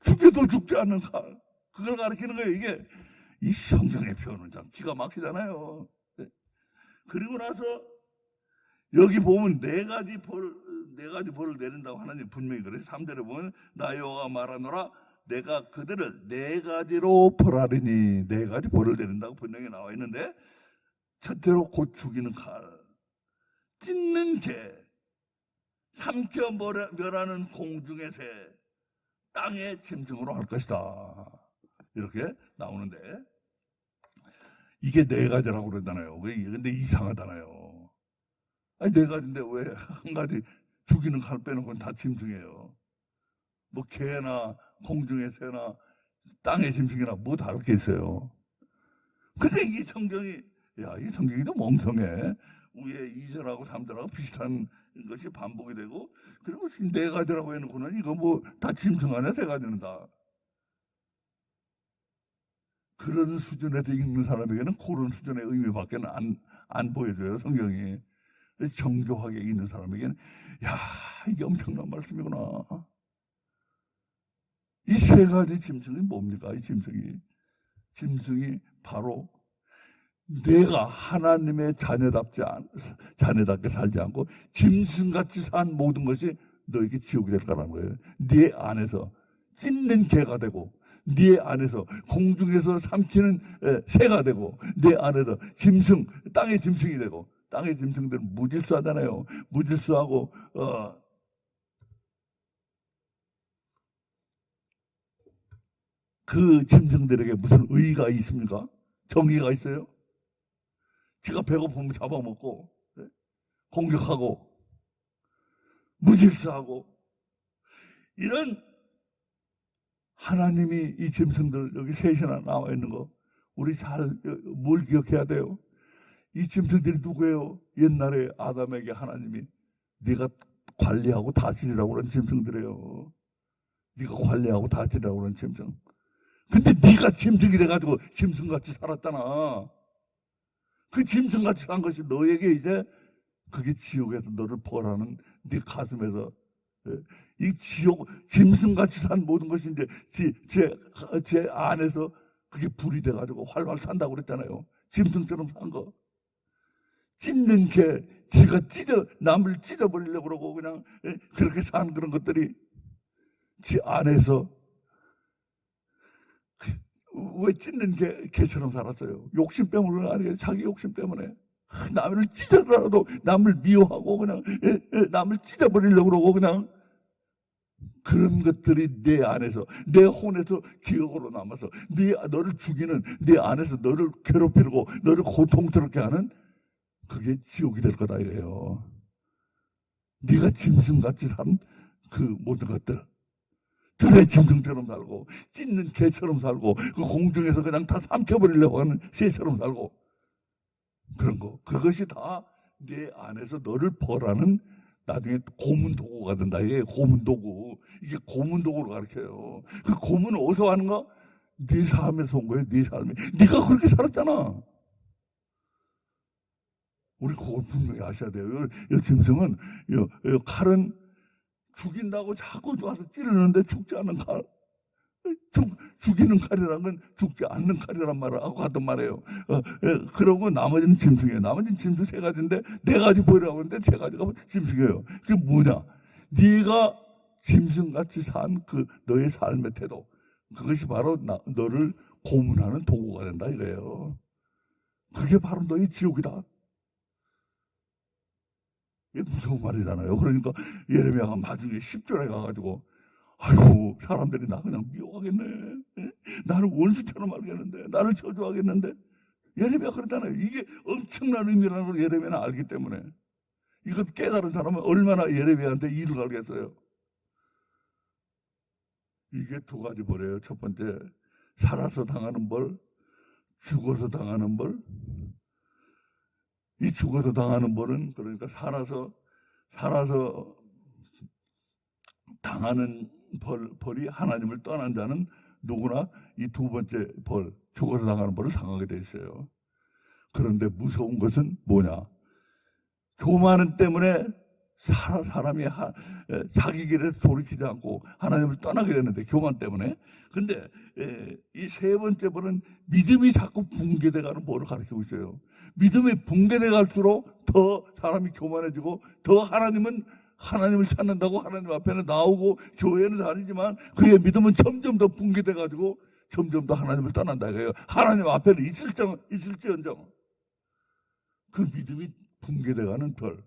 죽여도 죽지 않는 칼. 그걸 가리키는 거예요. 이게 이 성경의 표현은 참 기가 막히잖아요. 그리고 나서 여기 보면 네 가지 벌을 내린다고 하나님 분명히 그래요. 3절에 보면 나 여호와가 말하노라 내가 그들을 네 가지로 벌하리니, 네 가지 벌을 내린다고 분명히 나와 있는데, 첫째로 곧 죽이는 칼, 찢는 개, 삼켜 멸하는 공중의 새, 땅의 짐승으로 할 것이다. 이렇게 나오는데, 이게 네 가지라고 그러잖아요. 근데 이상하잖아요. 아니, 네 가지인데 왜 한 가지 죽이는 칼 빼놓고는 다 짐승이에요. 뭐 개나 공중의 새나 땅의 짐승이나 뭐 다를 게 있어요. 근데 이 성경이, 이 성경이 좀 멍청해. 위에 2절하고 3절하고 비슷한 것이 반복이 되고, 그리고 지금 네 가지라고 해놓고는 이거 뭐 다 짐승 아니야, 세 가지는 다. 그런 수준에서 읽는 사람에게는 그런 수준의 의미밖에 안 보여줘요, 성경이. 정교하게 읽는 사람에게는, 이게 엄청난 말씀이구나. 이 세 가지 짐승이 뭡니까? 이 짐승이 바로 내가 하나님의 자녀답게 살지 않고 짐승같이 산 모든 것이 너에게 지옥이 될 거라는 거예요. 네 안에서 찢는 개가 되고, 네 안에서 공중에서 삼키는 새가 되고, 네 안에서 땅의 짐승이 되고. 땅의 짐승들은 무질서하잖아요. 무질서하고 그 짐승들에게 무슨 의의가 있습니까? 정의가 있어요? 지가 배고프면 잡아먹고, 공격하고, 무질서하고, 이런 하나님이 이 짐승들 여기 셋이나 나와 있는 거, 우리 뭘 기억해야 돼요? 이 짐승들이 누구예요? 옛날에 아담에게 하나님이 네가 관리하고 다스리라고 그런 짐승들이에요. 네가 관리하고 다스리라고 그런 짐승. 근데 네가 짐승이 돼가지고 짐승같이 살았잖아. 그 짐승같이 산 것이 너에게 이제 그게 지옥에서 너를 벌하는 네 가슴에서, 이 짐승같이 산 모든 것이 이제 제 안에서 그게 불이 돼가지고 활활 탄다고 그랬잖아요. 짐승처럼 산 거. 찢는 개, 지가 남을 찢어버리려고 그러고 그냥 그렇게 산 그런 것들이 지 안에서 왜 찢는 개처럼 살았어요? 욕심 때문에 아니에요. 자기 욕심 때문에. 남을 찢어더라도 남을 미워하고 그냥 남을 찢어버리려고 그러고 그냥 그런 것들이 내 안에서, 내 혼에서 기억으로 남아서 너를 죽이는, 내 안에서 너를 괴롭히고 너를 고통스럽게 하는 그게 지옥이 될 거다 이거예요. 네가 짐승같이 산 그 모든 것들, 들의 짐승처럼 살고 찢는 개처럼 살고 그 공중에서 그냥 다 삼켜버리려고 하는 새처럼 살고 그런 거, 그것이 다 내 안에서 너를 벌하는 나중에 고문 도구가 된다. 이게 고문 도구. 이게 고문 도구로 가르쳐요. 그 고문은 어디서 하는가? 네 삶에서 온 거예요. 네 삶에. 네가 그렇게 살았잖아. 우리 그걸 분명히 아셔야 돼요. 이 짐승은, 이 칼은 죽인다고 자꾸 와서 찌르는데 죽지 않는 칼. 죽이는 칼이라는 건 죽지 않는 칼이란 말을 하고 하던 말이에요. 그러고 나머지는 짐승이에요. 나머지는 짐승 세 가지인데 네 가지 보이라고 하는데 세 가지가 짐승이에요. 그게 뭐냐? 네가 짐승같이 산 그 너의 삶의 태도, 그것이 바로 너를 고문하는 도구가 된다 이거예요. 그게 바로 너의 지옥이다. 이게 무서운 말이잖아요. 그러니까 예레미야가 나중에 10절에 가가지고 아이고 사람들이 나 그냥 미워하겠네. 나를 원수처럼 알겠는데, 나를 저주하겠는데. 예레미야가 그러잖아요. 이게 엄청난 의미라는 걸 예레미야는 알기 때문에. 이것 깨달은 사람은 얼마나 예레미야한테 이를 갈겠어요. 이게 두 가지 벌이에요. 첫 번째, 살아서 당하는 벌, 죽어서 당하는 벌. 이 죽어서 당하는 벌은 그러니까 살아서 당하는 벌이 하나님을 떠난 자는 누구나 이 두 번째 벌, 죽어서 당하는 벌을 당하게 돼 있어요. 그런데 무서운 것은 뭐냐? 교만 때문에 사람이 자기 길에서 돌이키지 않고 하나님을 떠나게 되는데, 교만 때문에. 근데 이 세 번째 벌은 믿음이 자꾸 붕괴돼가는 벌을 가르치고 있어요. 믿음이 붕괴돼 갈수록 더 사람이 교만해지고 더 하나님을 찾는다고 하나님 앞에는 나오고 교회는 다니지만 그의 믿음은 점점 더 붕괴돼가지고 점점 더 하나님을 떠난다 이거예요. 하나님 앞에는 있을지언정 그 믿음이 붕괴돼가는 벌.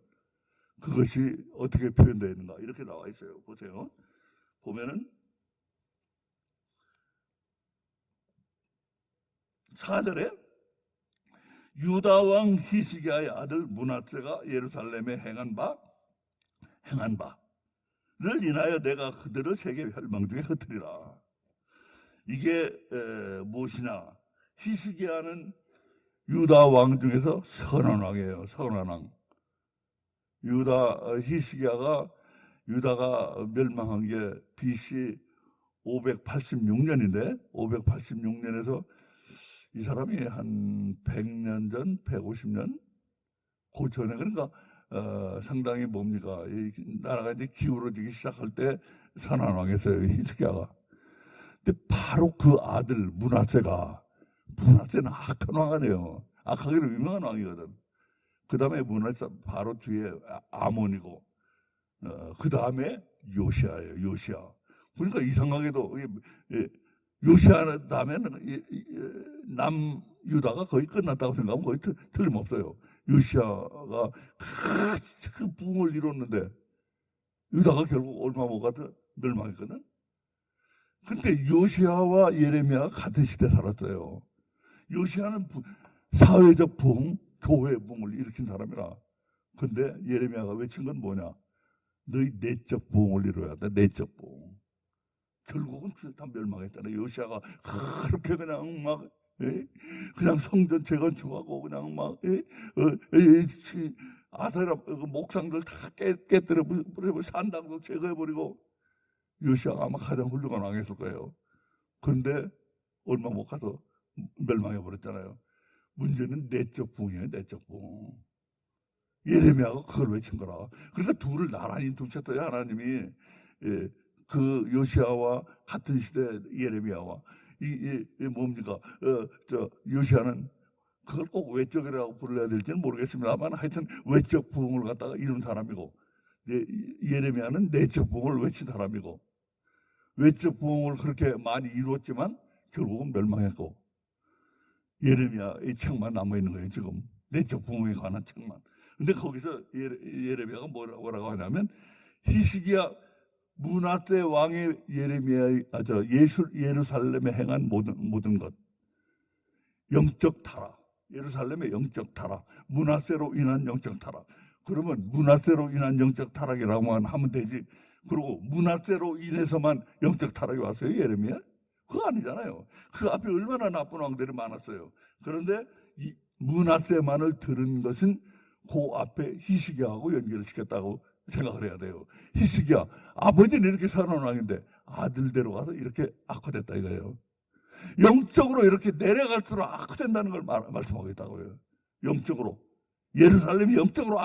그것이 어떻게 표현되어 있는가 이렇게 나와 있어요. 보세요. 보면은 4절에 유다 왕 히스기야의 아들 므낫세가 예루살렘에 행한 바를 인하여 내가 그들을 세계 멸망 중에 흩으리라. 이게 무엇이냐? 히스기야는 유다 왕 중에서 선한 왕이에요. 선한 왕. 히스기야가 유다가 멸망한 게 BC 586년인데 586년에서 이 사람이 한 100년 전, 150년 그 전에 그러니까 상당히 뭡니까? 이 나라가 이제 기울어지기 시작할 때 선한 왕이었어요. 히스기야가. 근데 바로 그 아들 므낫세는 악한 왕 아니에요. 악하기로 유명한 왕이거든. 그 다음에 므낫세 바로 뒤에 아몬이고, 그 다음에 요시아예요. 요시아. 그러니까 이상하게도 요시아 다음에는 남유다가 거의 끝났다고 생각하면 거의 틀림없어요. 요시아가 그 부흥을 이뤘는데 유다가 결국 얼마 못 가도 멸망했거든. 근데 요시아와 예레미야가 같은 시대에 살았어요. 요시아는 사회적 부흥, 교회 부흥을 일으킨 사람이라. 근데 예레미야가 외친 건 뭐냐? 너희 내적 부흥을 이루어야 돼. 내적 부흥. 결국은 다 멸망했잖아요. 요시아가 그렇게 그냥 막 그냥 성전 재건축하고 그냥 막 아세라 목상들 다 깨뜨려버리고 산당도 제거해버리고 요시아가 아마 가장 훌륭한 왕이었을 거예요. 그런데 얼마 못 가서 멸망해버렸잖아요. 문제는 내적 부흥이에요. 내적 부흥. 예레미야가 그걸 외친 거라. 그러니까 둘을 나란히 두셨어요. 하나님이. 그 요시아와 같은 시대 예레미야와 뭡니까? 요시아는 그걸 꼭 외적이라고 불러야 될지는 모르겠습니다만 하여튼 외적 부흥을 갖다가 이룬 사람이고 예레미야는 내적 부흥을 외친 사람이고 외적 부흥을 그렇게 많이 이루었지만 결국은 멸망했고 예레미야의 책만 남아있는 거예요. 지금 내적 부흥에 관한 책만. 근데 거기서 예레미야가 뭐라고 하냐면 히스기야 므낫세 왕의 예루살렘에 행한 모든 것, 영적 타락, 예루살렘의 영적 타락, 므낫세로 인한 영적 타락. 그러면 므낫세로 인한 영적 타락이라고만 하면 되지. 그리고 므낫세로 인해서만 영적 타락이 왔어요, 예레미야? 그거 아니잖아요. 그 앞에 얼마나 나쁜 왕들이 많았어요. 그런데 이 므낫세만을 들은 것은 그 앞에 히스기야하고 연결을 시켰다고 생각을 해야 돼요. 히스기야 아버지는 이렇게 선한 왕인데 아들대로 가서 이렇게 악화됐다 이거예요. 영적으로 이렇게 내려갈수록 악화된다는 걸 말씀하고 있다고요. 영적으로 예루살렘이 영적으로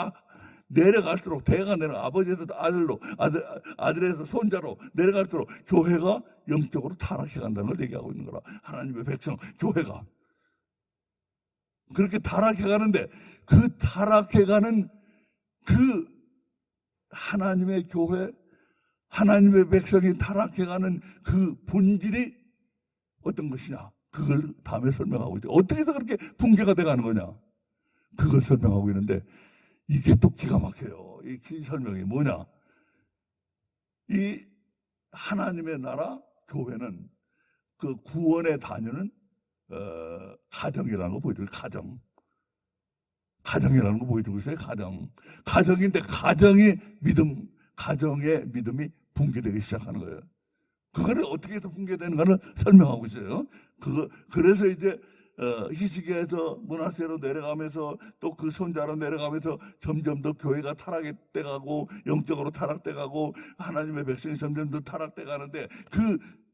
내려갈수록 대가 내려가 아버지에서 아들로 아들에서 손자로 내려갈수록 교회가 영적으로 타락해 간다는 걸 얘기하고 있는 거라. 하나님의 백성 교회가 그렇게 타락해 가는데 그 타락해 가는 그 하나님의 교회, 하나님의 백성이 타락해가는 그 본질이 어떤 것이냐? 그걸 다음에 설명하고 있죠. 어떻게 해서 그렇게 붕괴가 돼가는 거냐? 그걸 설명하고 있는데 이게 또 기가 막혀요. 이 설명이 뭐냐? 이 하나님의 나라 교회는 그 구원의 단위는 가정이라는 거 보여줘요. 가정이라는 거 보여주고 있어요. 가정인데 가정의 믿음이 붕괴되기 시작하는 거예요. 그거를 어떻게 해서 붕괴되는가를 설명하고 있어요. 그래서 이제 히스기야에서 므낫세로 내려가면서 또 그 손자로 내려가면서 점점 더 교회가 타락돼 가고 영적으로 타락돼 가고 하나님의 백성이 점점 더 타락돼 가는데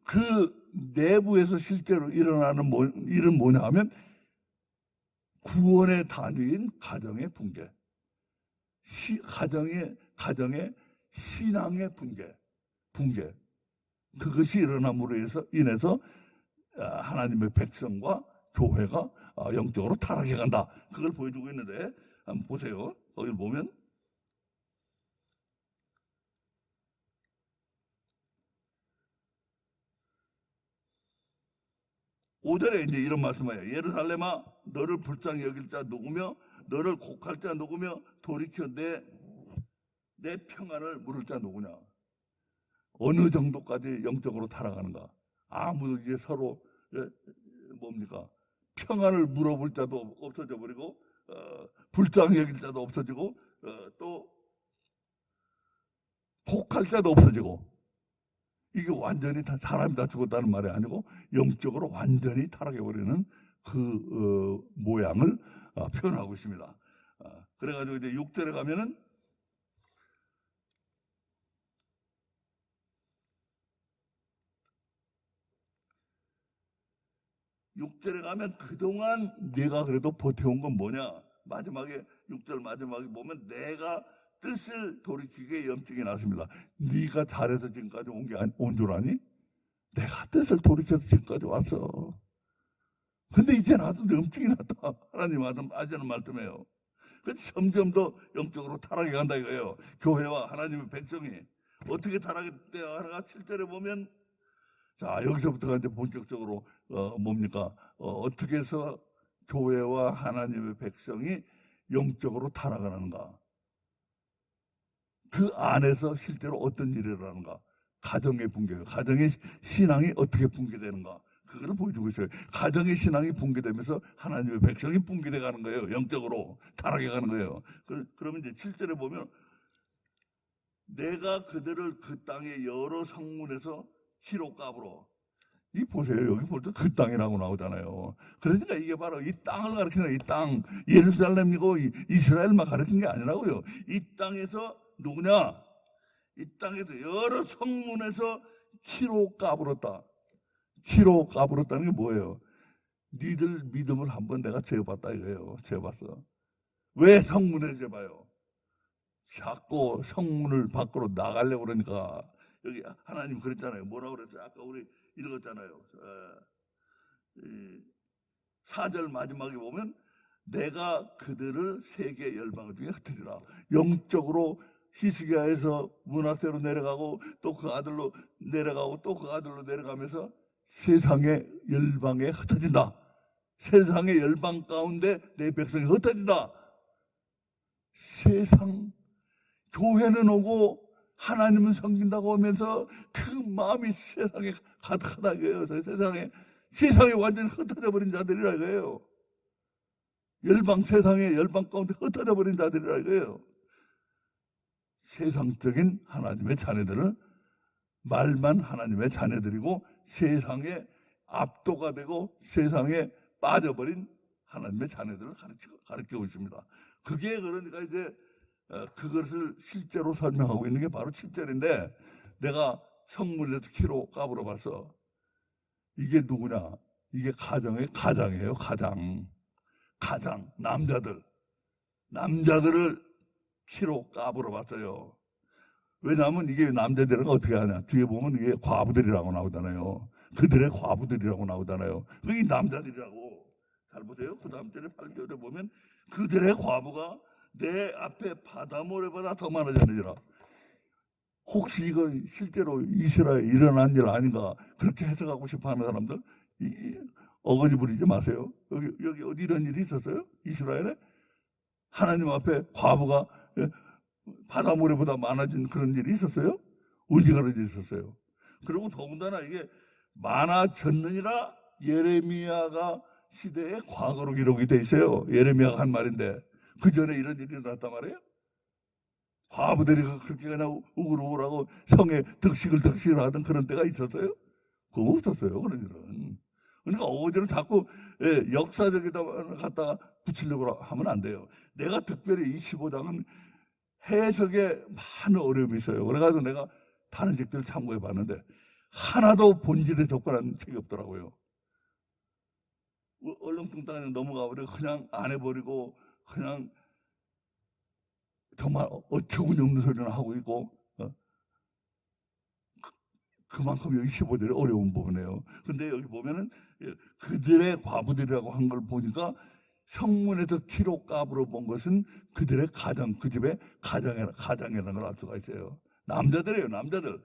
그 내부에서 실제로 일어나는 일은 뭐냐 하면 구원의 단위인 가정의 붕괴, 가정의 신앙의 붕괴. 그것이 일어남으로 인해서 하나님의 백성과 교회가 영적으로 타락해 간다. 그걸 보여주고 있는데 한번 보세요. 거기를 보면 5절에 이제 이런 말씀이에요. 예루살렘아 너를 불쌍히 여길 자 누구며 너를 곡할 자 누구며 돌이켜 내 평안을 물을 자 누구냐? 어느 정도까지 영적으로 타락하는가? 아무도 이제 서로 뭡니까? 평안을 물어볼 자도 없어져 버리고 불쌍히 여길 자도 없어지고 또 복할 자도 없어지고, 이게 완전히 사람이 다 죽었다는 말이 아니고 영적으로 완전히 타락해버리는 그 모양을 표현하고 있습니다. 그래가지고 이제 6절에 가면은 그동안 내가 그래도 버텨온 건 뭐냐? 마지막에 6절 마지막에 보면 내가 뜻을 돌이키기에 염증이 났습니다. 네가 잘해서 지금까지 온 줄 아니? 내가 뜻을 돌이켜서 지금까지 왔어. 근데 이제 나도 염증이 났다. 하나님 하시는 말씀이에요. 그래서 점점 더 영적으로 타락해 간다 이거예요. 교회와 하나님의 백성이 어떻게 타락되어 하는가? 7절에 보면, 자, 여기서부터가 이제 본격적으로 뭡니까? 어떻게 해서 교회와 하나님의 백성이 영적으로 타락하는가? 그 안에서 실제로 어떤 일이 일어나는가? 가정의 붕괴, 가정의 신앙이 어떻게 붕괴되는가? 그걸 보여주고 있어요. 가정의 신앙이 붕괴되면서 하나님의 백성이 붕괴돼 가는 거예요. 영적으로 타락해 가는 거예요. 그러면 이제 7절에 보면, 내가 그들을 그 땅의 여러 성문에서 키로 까불어. 이 보세요. 여기 볼 때 그 땅이라고 나오잖아요. 그러니까 이게 바로 이 땅을 가리키는, 이 땅, 예루살렘이고 이스라엘만 가리킨 게 아니라고요. 이 땅에서 누구냐? 이 땅에서 여러 성문에서 키로 까불었다. 키로 까불었다는 게 뭐예요? 니들 믿음을 한번 내가 재봤다 이거예요. 재봤어. 왜 성문에 재봐요? 자꾸 성문을 밖으로 나가려고 그러니까. 여기 하나님 그랬잖아요. 뭐라고 그랬어요? 아까 우리 읽었잖아요. 4절 마지막에 보면, 내가 그들을 세계 열방 중에 흩으리라. 영적으로 히스기야에서 므낫세로 내려가고 또 그 아들로 내려가고 또 그 아들로 내려가면서 세상의 열방에 흩어진다. 세상의 열방 가운데 내 백성이 흩어진다. 세상, 교회는 오고 하나님은 섬긴다고 하면서 그 마음이 세상에 가득하다 이거예요. 세상에 완전히 흩어져 버린 자들이라 이거예요. 세상의 열방 가운데 흩어져 버린 자들이라 이거예요. 세상적인 하나님의 자녀들을, 말만 하나님의 자녀들이고 세상에 압도가 되고 세상에 빠져버린 하나님의 자녀들을 가르치고 있습니다. 그게 그러니까 이제 그것을 실제로 설명하고 있는 게 바로 7절인데, 내가 성문에서 키로 까불어 봤어. 이게 누구냐? 이게 가장이에요. 가장 남자들을 키로 까불어 봤어요. 왜냐하면 이게 남자들은 어떻게 하냐? 뒤에 보면 이게 과부들이라고 나오잖아요. 그들의 과부들이라고 나오잖아요. 그게 남자들이라고. 잘 보세요. 그 다음 절에 8절에 보면, 그들의 과부가 내 앞에 바다모래보다 더 많아졌느니라. 혹시 이거 실제로 이스라엘에 일어난 일 아닌가 그렇게 해석하고 싶어하는 사람들 어거지 부리지 마세요. 여기 어디 이런 일이 있었어요? 이스라엘에 하나님 앞에 과부가 바다모래보다 많아진 그런 일이 있었어요? 언제 그런 일이 있었어요? 그리고 더군다나 이게 많아졌느니라 예레미야가 시대에 과거로 기록이 돼 있어요. 예레미야가 한 말인데 그 전에 이런 일이 일어났단 말이에요. 과부들이 그렇게 그냥 우글우글하고 성에 덕식을 하던 그런 때가 있었어요? 그거 없었어요. 그런 일은. 그러니까 어거지는 자꾸 역사적이다 갖다가 붙이려고 하면 안 돼요. 내가 특별히 이 15장은 해석에 많은 어려움이 있어요. 그래가지고 내가 다른 책들을 참고해 봤는데 하나도 본질에 접근한 책이 없더라고요. 얼렁뚱땅에 넘어가 버리고 그냥 안 해버리고 그냥 정말 어처구니없는 소리를 하고 있고 그만큼 여기 15절이 어려운 부분이에요. 근데 여기 보면은 그들의 과부들이라고 한 걸 보니까 성문에서 키로 까불어 본 것은 그들의 가정, 그 집의 가장이라는 걸 알 수가 있어요. 남자들이에요. 남자들.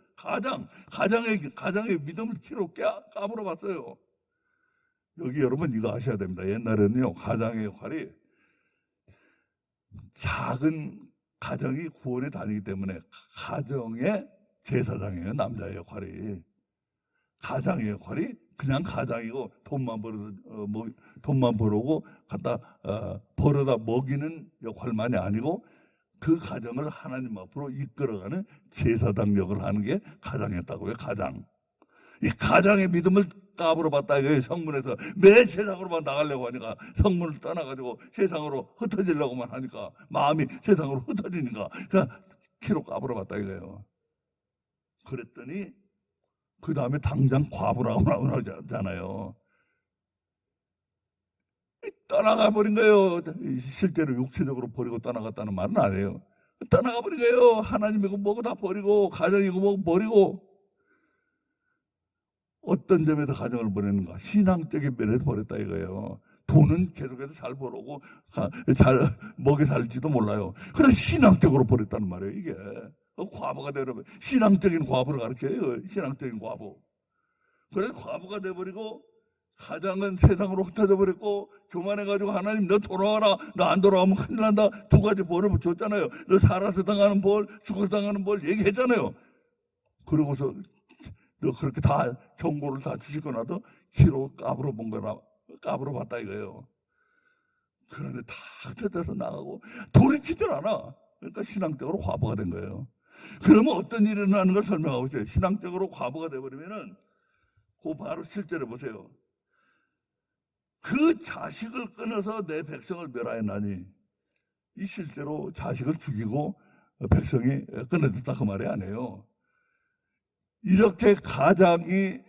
가장의 믿음을 키로 까불어 봤어요. 여기 여러분 이거 아셔야 됩니다. 옛날에는요 가장의 역할이 작은 가정이 구원의 단위이기 때문에 가정의 제사장이에요. 남자의 역할이. 가장의 역할이 그냥 가장이고 돈만 벌고 갖다 벌어다 먹이는 역할만이 아니고 그 가정을 하나님 앞으로 이끌어가는 제사장 역을 하는 게 가장이었다고요. 가장. 이 가장의 믿음을 까불어 봤다 이거예요. 성문에서 매 세상으로만 나가려고 하니까 성문을 떠나가지고 세상으로 흩어지려고만 하니까 마음이 세상으로 흩어지니까 그냥 키로 까불어 봤다 이거예요. 그랬더니 그 다음에 당장 과부라고 나오잖아요. 떠나가 버린 거예요. 실제로 육체적으로 버리고 떠나갔다는 말은 아니에요. 떠나가 버린 거예요. 하나님이고 뭐고 다 버리고 가정이고 뭐고 버리고. 어떤 점에서 가정을 버리는가? 신앙적인 면에서 버렸다 이거예요. 돈은 계속해서 잘 벌고 잘 먹여 살지도 몰라요. 그래서 신앙적으로 버렸다는 말이에요. 이게 과부가 되려면 신앙적인 과부를 가르쳐요. 신앙적인 과부. 그래서 과부가 돼버리고 가장은 세상으로 흩어져 버렸고 교만해가지고 하나님 너 돌아와라. 너 안 돌아오면 큰일 난다. 두 가지 벌을 줬잖아요. 너 살아서 당하는 벌, 죽어서 당하는 벌 얘기했잖아요. 그러고서 너 그렇게 다 경고를 다 주시고 나도 키로 까불어 본 거라 까불어 봤다 이거예요. 그런데 다 흩어져서 나가고 돌이키질 않아. 그러니까 신앙적으로 과부가 된 거예요. 그러면 어떤 일이 일어나는 걸 설명하고 있어요. 신앙적으로 과부가 돼버리면은 그 바로 실제로 보세요. 그 자식을 끊어서 내 백성을 멸하였나니 이 실제로 자식을 죽이고 백성이 끊어졌다 그 말이 아니에요. 이렇게 가장이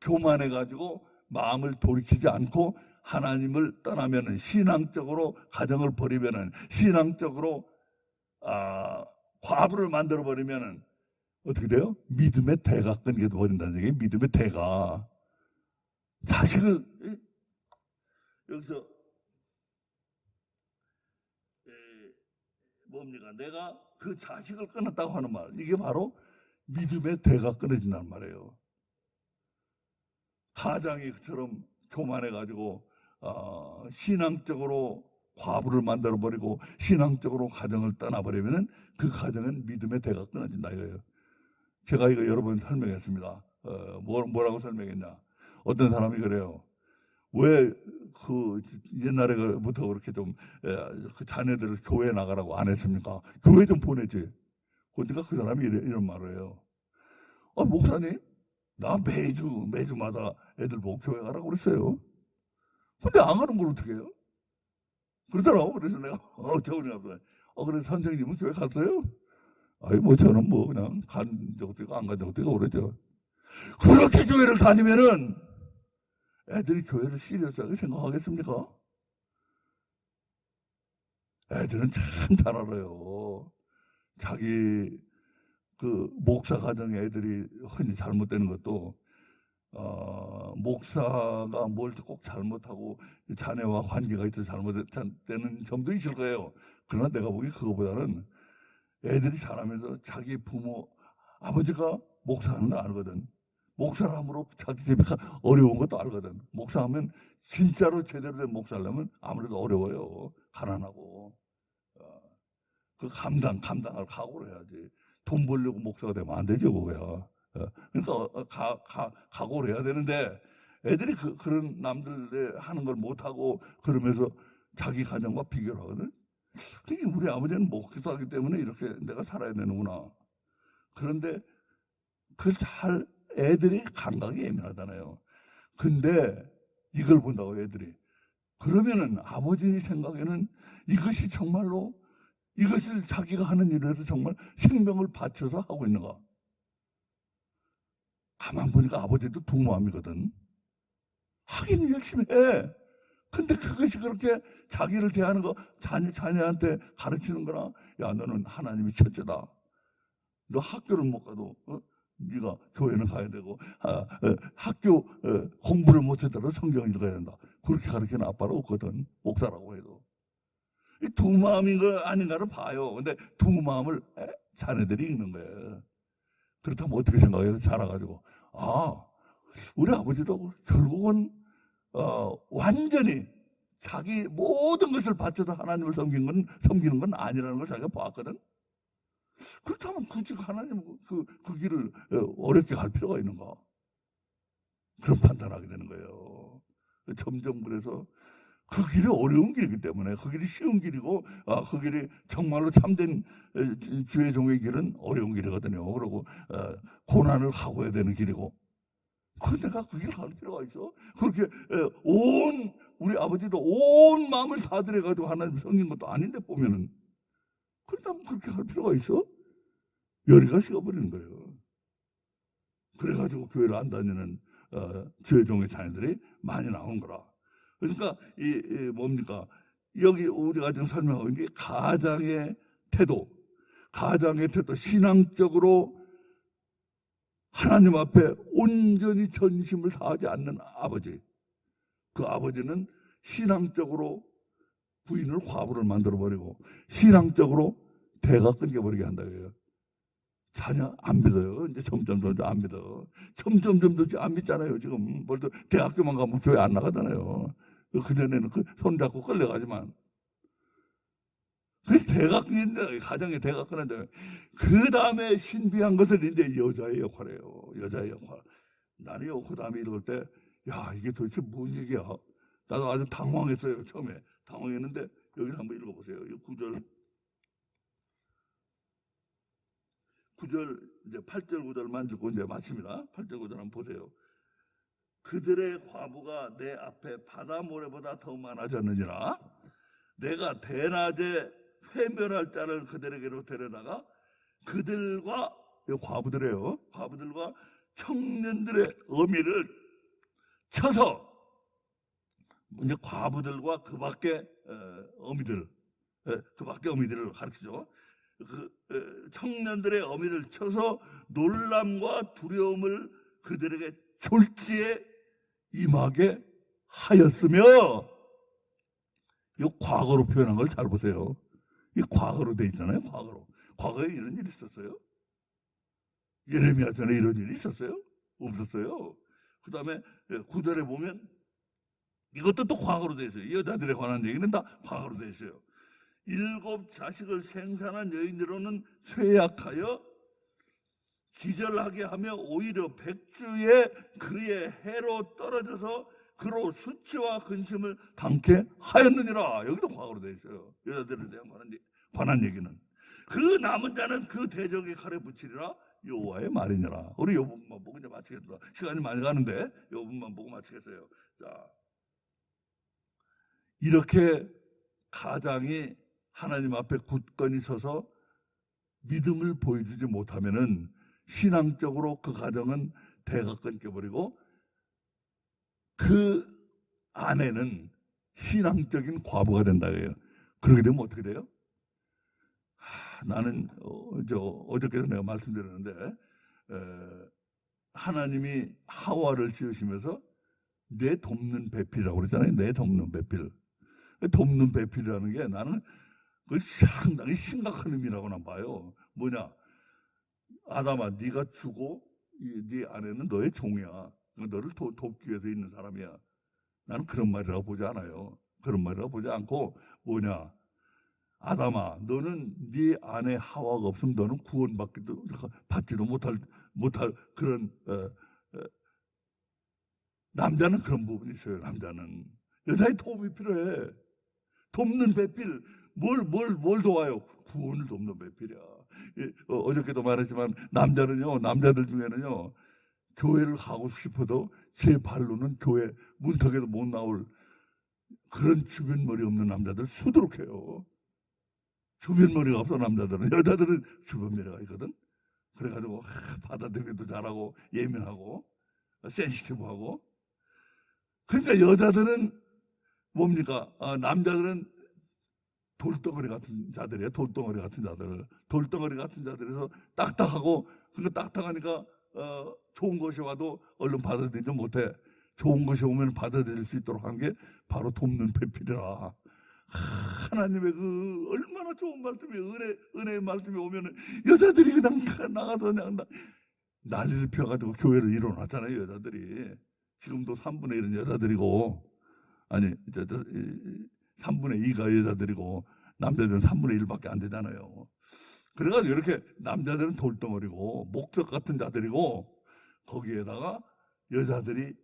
교만해가지고 마음을 돌이키지 않고 하나님을 떠나면은 신앙적으로 가정을 버리면은 신앙적으로 과부를 만들어 버리면은 어떻게 돼요? 믿음의 대가 끊게 버린다는 얘기예요. 믿음의 대가. 자식을 여기서 뭡니까? 내가 그 자식을 끊었다고 하는 말 이게 바로 믿음의 대가 끊어진다는 말이에요. 가장이 그처럼 교만해가지고 신앙적으로 과부를 만들어버리고 신앙적으로 가정을 떠나버리면 그 가정은 믿음의 대가 끊어진다 이거예요. 제가 이거 여러 번 설명했습니다. 뭐라고 설명했냐. 어떤 사람이 그래요. 왜 그 옛날에부터 그렇게 좀 그 자녀들을 교회 나가라고 안 했습니까? 교회 좀 보내지. 그러니까 그 사람이 이런 말을 해요. 목사님, 나 매주마다 애들 보고 교회 가라고 그랬어요. 근데 안 가는 걸 어떻게 해요? 그러더라고. 그래서 내가, 그래, 선생님은 교회 갔어요? 저는 그냥 간 적도 있고 안 간 적도 있고 그러죠. 그렇게 교회를 다니면은 애들이 교회를 시리어스하게 생각하겠습니까? 애들은 참 잘 알아요. 자기 그 목사 가정의 애들이 흔히 잘못되는 것도 목사가 뭘 꼭 잘못하고 자녀와 관계가 있어서 잘못되는 점도 있을 거예요. 그러나 내가 보기 그거보다는 애들이 자라면서 자기 부모 아버지가 목사하는 걸 알거든. 목사람으로 자기 집에 어려운 것도 알거든. 목사하면 진짜로 제대로 된 목사하려면 아무래도 어려워요. 가난하고 그 감당할 각오를 해야지. 돈 벌려고 목사가 되면 안 되죠, 그거야. 그러니까 각오를 해야 되는데 애들이 그런 남들 하는 걸 못하고 그러면서 자기 가정과 비교를 하거든. 그러니까 우리 아버지는 목사하기 때문에 이렇게 내가 살아야 되는구나. 그런데 애들이 감각이 예민하잖아요. 근데 이걸 본다고 애들이. 그러면은 아버지 생각에는 이것이 정말로 이것을 자기가 하는 일에서 정말 생명을 바쳐서 하고 있는가? 가만 보니까 아버지도 부모함이거든. 하긴 열심히 해. 근데 그것이 그렇게 자기를 대하는 거 자녀한테 가르치는 거나 야 너는 하나님이 첫째다. 너 학교를 못 가도 네가 교회는 가야 되고 학교 공부를 못했더라도 성경을 읽어야 된다. 그렇게 가르치는 아빠는 없거든. 목사라고 해도. 이 두 마음인가 아닌가를 봐요. 근데 두 마음을 자녀들이 읽는 거예요. 그렇다면 어떻게 생각해요? 자라가지고 우리 아버지도 결국은 완전히 자기 모든 것을 바쳐서 하나님을 섬기는 건 아니라는 걸 자기가 봤거든. 그렇다면 굳이 하나님 그 길을 어렵게 갈 필요가 있는가? 그런 판단하게 되는 거예요. 점점 그래서 그 길이 어려운 길이기 때문에, 그 길이 쉬운 길이고, 그 길이 정말로 참된 주의 종의 길은 어려운 길이거든요. 그리고 고난을 각오해야 되는 길이고. 그런데 내가 그 길을 갈 필요가 있어? 그렇게 우리 아버지도 온 마음을 다 들여가지고 하나님 섬긴 것도 아닌데 보면은, 그렇다면 그렇게 갈 필요가 있어? 열이가 식어버리는 거예요. 그래가지고 교회를 안 다니는 주의 종의 자녀들이 많이 나온 거라. 그러니까 뭡니까? 여기 우리가 지금 설명하고 있는 게 가장의 태도, 신앙적으로 하나님 앞에 온전히 전심을 다하지 않는 아버지. 그 아버지는 신앙적으로 부인을 과부를 만들어버리고 신앙적으로 대가 끊겨버리게 한다고요. 자녀 안 믿어요. 이제 점점 안 믿어. 점점 안 믿잖아요. 지금 벌써 대학교만 가면 교회 안 나가잖아요. 그전에는 손잡고 끌려가지만. 그래서 대가 끊는데, 가정에 대가 끊는데, 그 다음에 신비한 것을 이제 여자의 역할이에요. 여자의 역할. 나는 그 다음에 읽을 때, 야, 이게 도대체 무슨 얘기야? 나도 아주 당황했어요. 처음에. 당황했는데, 여기를 한번 읽어보세요. 이 9절, 이제 8절, 9절만 읽고 이제 마칩니다. 8절, 9절 한번 보세요. 그들의 과부가 내 앞에 바다 모래보다 더 많아졌느니라. 내가 대낮에 회면할 자를 그들에게로 데려다가 그들과, 과부들이에요. 과부들과 청년들의 어미를 쳐서, 이제 과부들과 그 밖에 어미들을 가르치죠. 청년들의 어미를 쳐서 놀람과 두려움을 그들에게 졸지에 임하게 하였으며, 이 과거로 표현한 걸 잘 보세요. 이 과거로 돼 있잖아요. 과거에 이런 일이 있었어요? 예레미야 전에 이런 일이 있었어요? 없었어요. 그 다음에 9절에 보면 이것도 또 과거로 돼 있어요. 여자들에 관한 얘기는 다 과거로 돼 있어요. 7 자식을 생산한 여인으로는 쇠약하여 기절하게 하며 오히려 백주에 그의 해로 떨어져서 그로 수치와 근심을 당케 하였느니라. 여기도 과거로 되어 있어요. 여자들에 대한 관한 얘기는. 그 남은 자는 그 대적의 칼에 붙이리라. 여호와의 말이니라. 우리 요 부분만 보고 이제 마치겠습니다. 시간이 많이 가는데 요 부분만 보고 마치겠어요. 자, 이렇게 가장이 하나님 앞에 굳건히 서서 믿음을 보여주지 못하면은 신앙적으로 그 가정은 대가 끊겨버리고 그 아내는 신앙적인 과부가 된다고요. 그렇게 되면 어떻게 돼요? 나는 어저께도 내가 말씀드렸는데 하나님이 하와를 지으시면서 내 돕는 배필이라고 그러잖아요. 내 돕는 배필. 돕는 배필이라는 게 나는 그 상당히 심각한 의미라고 난 봐요. 뭐냐? 아담아, 네가 주고 네 아내는 너의 종이야. 너를 돕기 위해서 있는 사람이야. 나는 그런 말이라고 보지 않아요. 그런 말이라고 보지 않고 뭐냐? 아담아, 너는 네 아내 하와가 없으면 너는 받지도 못할 그런 남자는 그런 부분이 있어요. 남자는 여자의 도움이 필요해. 돕는 배필. 뭘 도와요? 구원을 돕는 배필이야. 어저께도 말했지만 남자들 중에는요, 교회를 가고 싶어도 제 발로는 교회 문턱에도 못 나올 그런 주변머리 없는 남자들 수두룩해요. 주변머리가 없어 남자들은. 여자들은 주변머리가 있거든. 그래가지고 받아들이기도 잘하고 예민하고 센시티브하고. 그러니까 여자들은 뭡니까? 남자들은 돌덩어리 같은 자들이에요. 돌덩어리 같은 자들에서 딱딱하고, 그러니까 딱딱하니까 좋은 것이 와도 얼른 받아들이지 못해. 좋은 것이 오면 받아들일 수 있도록 한 게 바로 돕는 배필이라. 하나님의 그 얼마나 좋은 말씀이, 은혜의 말씀이 오면은 여자들이 그냥 나가서 그냥 난리를 펴가지고 교회를 일어났잖아요. 여자들이 지금도 3분의 1은 여자들이고, 아니 3분의 2가 여자들이고 남자들은 3분의 1밖에 안 되잖아요. 그래가지고 이렇게 남자들은 돌덩어리고 목적 같은 자들이고 거기에다가 여자들이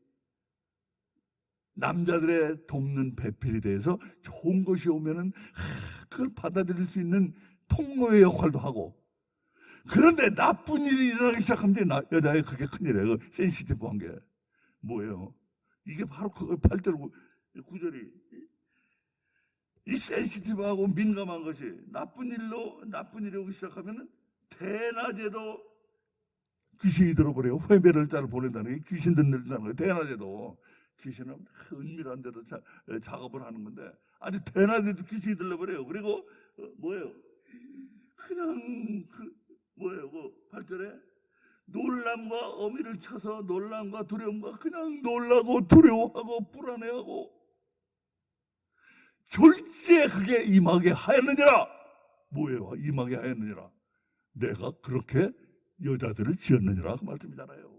남자들의 돕는 배필이 돼서 좋은 것이 오면은 그걸 받아들일 수 있는 통로의 역할도 하고, 그런데 나쁜 일이 일어나기 시작하면 여자의 그게 큰일이에요. 그 센시티브한 게 뭐예요? 이게 바로 그 8절 9절이 이 센시티브하고 민감한 것이 나쁜 일이 오기 시작하면은 대낮에도 귀신이 들어버려요. 회배를 잘 보낸다는 게 귀신 듣는다는 거예요. 대낮에도 귀신은 은밀한 데도 작업을 하는 건데 아주 대낮에도 귀신이 들려버려요. 그리고 뭐예요? 그냥 뭐예요? 그 8절에 놀람과 어미를 쳐서 놀람과 두려움과 그냥 놀라고 두려워하고 불안해하고 졸지에 그게 임하게 하였느니라. 뭐예요? 임하게 하였느니라. 내가 그렇게 여자들을 지었느니라 그 말씀이잖아요.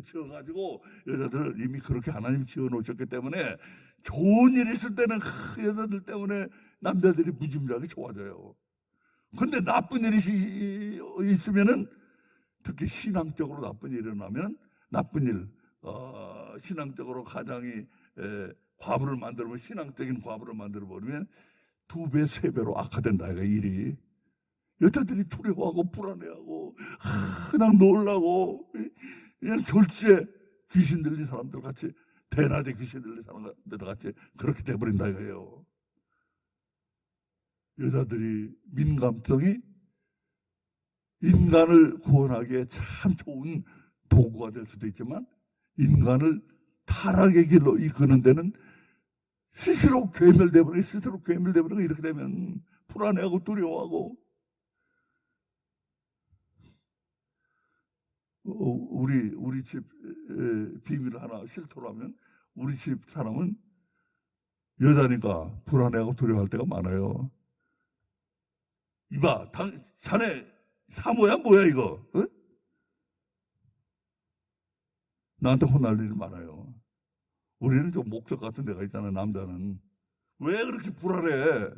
지어가지고 여자들을 이미 그렇게 하나님이 지어놓으셨기 때문에 좋은 일이 있을 때는 여자들 때문에 남자들이 무지무지하게 좋아져요. 근데 나쁜 일이 있으면은 특히 신앙적으로 나쁜 일이 일어나면 나쁜 일, 신앙적으로 가장이 과부를 만들면 신앙적인 과부를 만들어버리면 2배, 3배로 악화된다 이거 일이. 여자들이 두려워하고 불안해하고 그냥 놀라고 그냥 졸지에 귀신 들린 사람들 같이 대낮에 귀신 들린 사람들 같이 그렇게 돼버린다 이거예요. 여자들이 민감성이 인간을 구원하기에 참 좋은 도구가 될 수도 있지만 인간을 타락의 길로 이끄는 데는 스스로 괴멸되버리고 이렇게 되면 불안해하고 두려워하고 우리 집 비밀을 하나 실토하면 우리 집 사람은 여자니까 불안해하고 두려워할 때가 많아요. 이봐, 자네 사모야 뭐야 이거? 어? 나한테 혼날 일이 많아요. 우리는 좀 목적 같은 데가 있잖아. 남자는 왜 그렇게 불안해?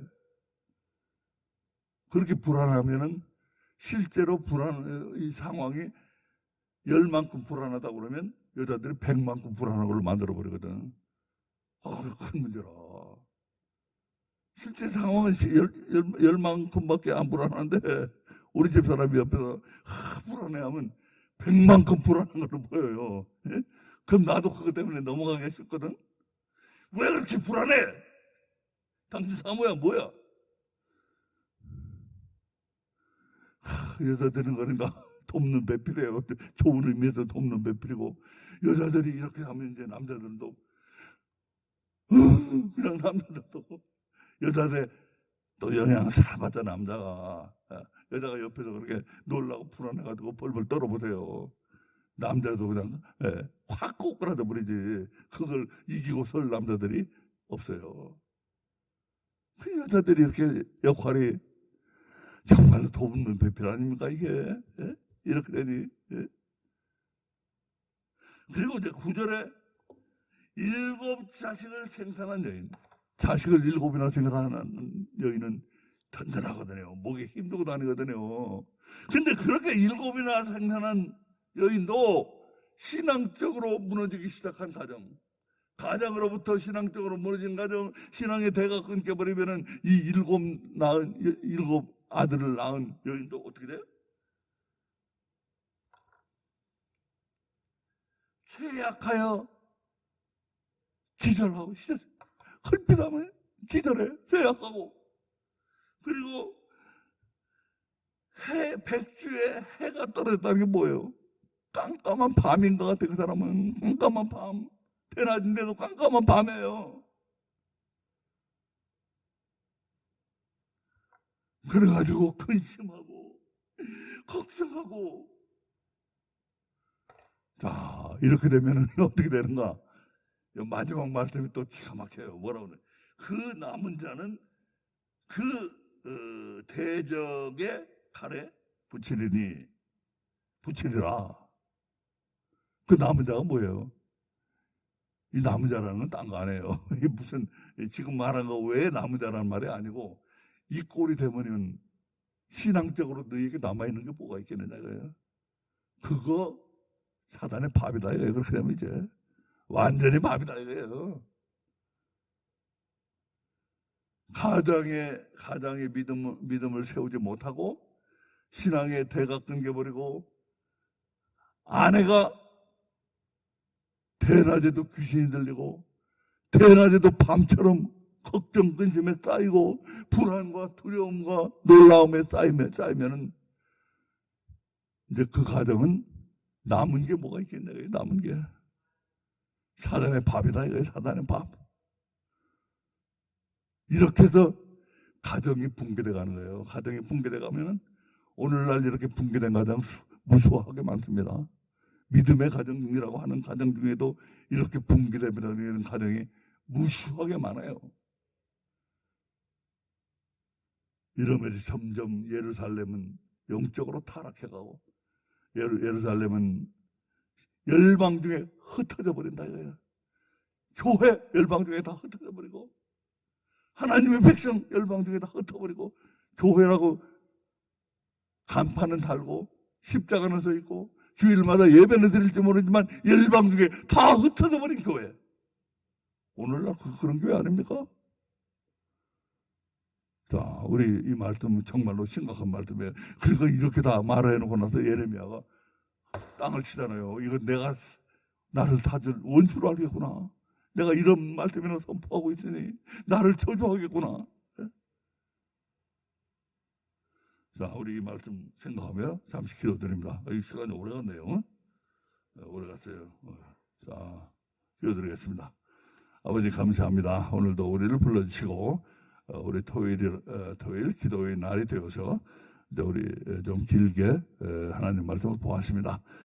그렇게 불안하면은 실제로 이 상황이 10만큼 불안하다 그러면 여자들이 100만큼 불안한 걸로 만들어 버리거든. 큰 문제라. 실제 상황은 10만큼밖에 안 불안한데 우리 집 사람이 옆에서 불안해하면 100만큼 불안한 걸로 보여요. 예? 그럼 나도 그것 때문에 넘어가기 했었거든. 왜 그렇게 불안해? 당신 사모야 뭐야? 여자들은 그런가 돕는 배필이에요. 좋은 의미에서 돕는 배필이고 여자들이 이렇게 하면 이제 남자들도 그냥 남자들도 여자들 또 영향을 잘 받아. 남자가 여자가 옆에서 그렇게 놀라고 불안해가지고 벌벌 떨어보세요. 남자도 그냥 확 꼬꾸라져 버리지. 그걸 이기고 설 남자들이 없어요. 그 여자들이 이렇게 역할이 정말로 돕는 배필 아닙니까 이게? 이렇게 되니. 그리고 이제 9절에 7 자식을 생산한 여인, 자식을 7이나 생산하는 여인은 든든하거든요. 목에 힘주고 다니거든요. 근데 그렇게 7이나 생산한 여인도 신앙적으로 무너지기 시작한 가정으로부터 신앙적으로 무너진 가정, 신앙의 대가 끊겨버리면은 이 7 아들을 낳은 여인도 어떻게 돼요? 쇠약하여 기절하고 헐핏하면 기절해. 쇠약하고. 그리고 백주에 해가 떨어졌다는 게 뭐예요? 깜깜한 밤인 것 같아. 그 사람은 깜깜한 밤, 대낮인데도 깜깜한 밤이에요. 그래가지고 근심하고 걱정하고. 자, 이렇게 되면 어떻게 되는가? 마지막 말씀이 또 기가 막혀요. 뭐라고 그래? 그 남은 자는 그 대적의 칼에 붙이리라. 그 남은 자가 뭐예요? 이 나무자라는 건 딴 거 아니에요. 이 무슨 지금 말한 거 외에 나무자라는 말이 아니고 이 꼴이 되면 신앙적으로 너희에게 남아있는 게 뭐가 있겠느냐 이거예요. 그거 사단의 밥이다 이거예요. 그렇게 되면 이제 완전히 밥이다 이거예요. 가장의 믿음을 세우지 못하고 신앙의 대가 끊겨버리고 아내가 대낮에도 귀신이 들리고 대낮에도 밤처럼 걱정 근심에 쌓이고 불안과 두려움과 놀라움에 쌓이면은 이제 그 가정은 남은 게 뭐가 있겠냐 남은 게 사단의 밥이다 이거예요. 사단의 밥. 이렇게 해서 가정이 붕괴돼 가는 거예요. 가정이 붕괴돼 가면은 오늘날 이렇게 붕괴된 가정 무수하게 많습니다. 믿음의 가정이라고 하는 가정 중에도 이렇게 붕괴되는 가정이 무수하게 많아요. 이러면서 점점 예루살렘은 영적으로 타락해가고 예루살렘은 열방 중에 흩어져 버린다 이거예요. 교회 열방 중에 다 흩어져 버리고 하나님의 백성 열방 중에 다 흩어버리고 교회라고 간판은 달고 십자가는 서 있고 주일마다 예배는 드릴지 모르지만 열방 중에 다 흩어져 버린 교회. 오늘날 그런 교회 아닙니까? 자, 우리 이 말씀은 정말로 심각한 말씀이에요. 그러니까 이렇게 다 말해놓고 나서 예레미야가 땅을 치잖아요. 이거 내가 나를 다들 원수로 알겠구나. 내가 이런 말씀이나 선포하고 있으니 나를 저주하겠구나. 자, 우리 이 말씀 생각하며 잠시 기도드립니다. 이 시간이 오래 갔네요. 오래 갔어요. 자, 기도드리겠습니다. 아버지 감사합니다. 오늘도 우리를 불러주시고 우리 토요일 기도의 날이 되어서 이제 우리 좀 길게 하나님 말씀을 보았습니다.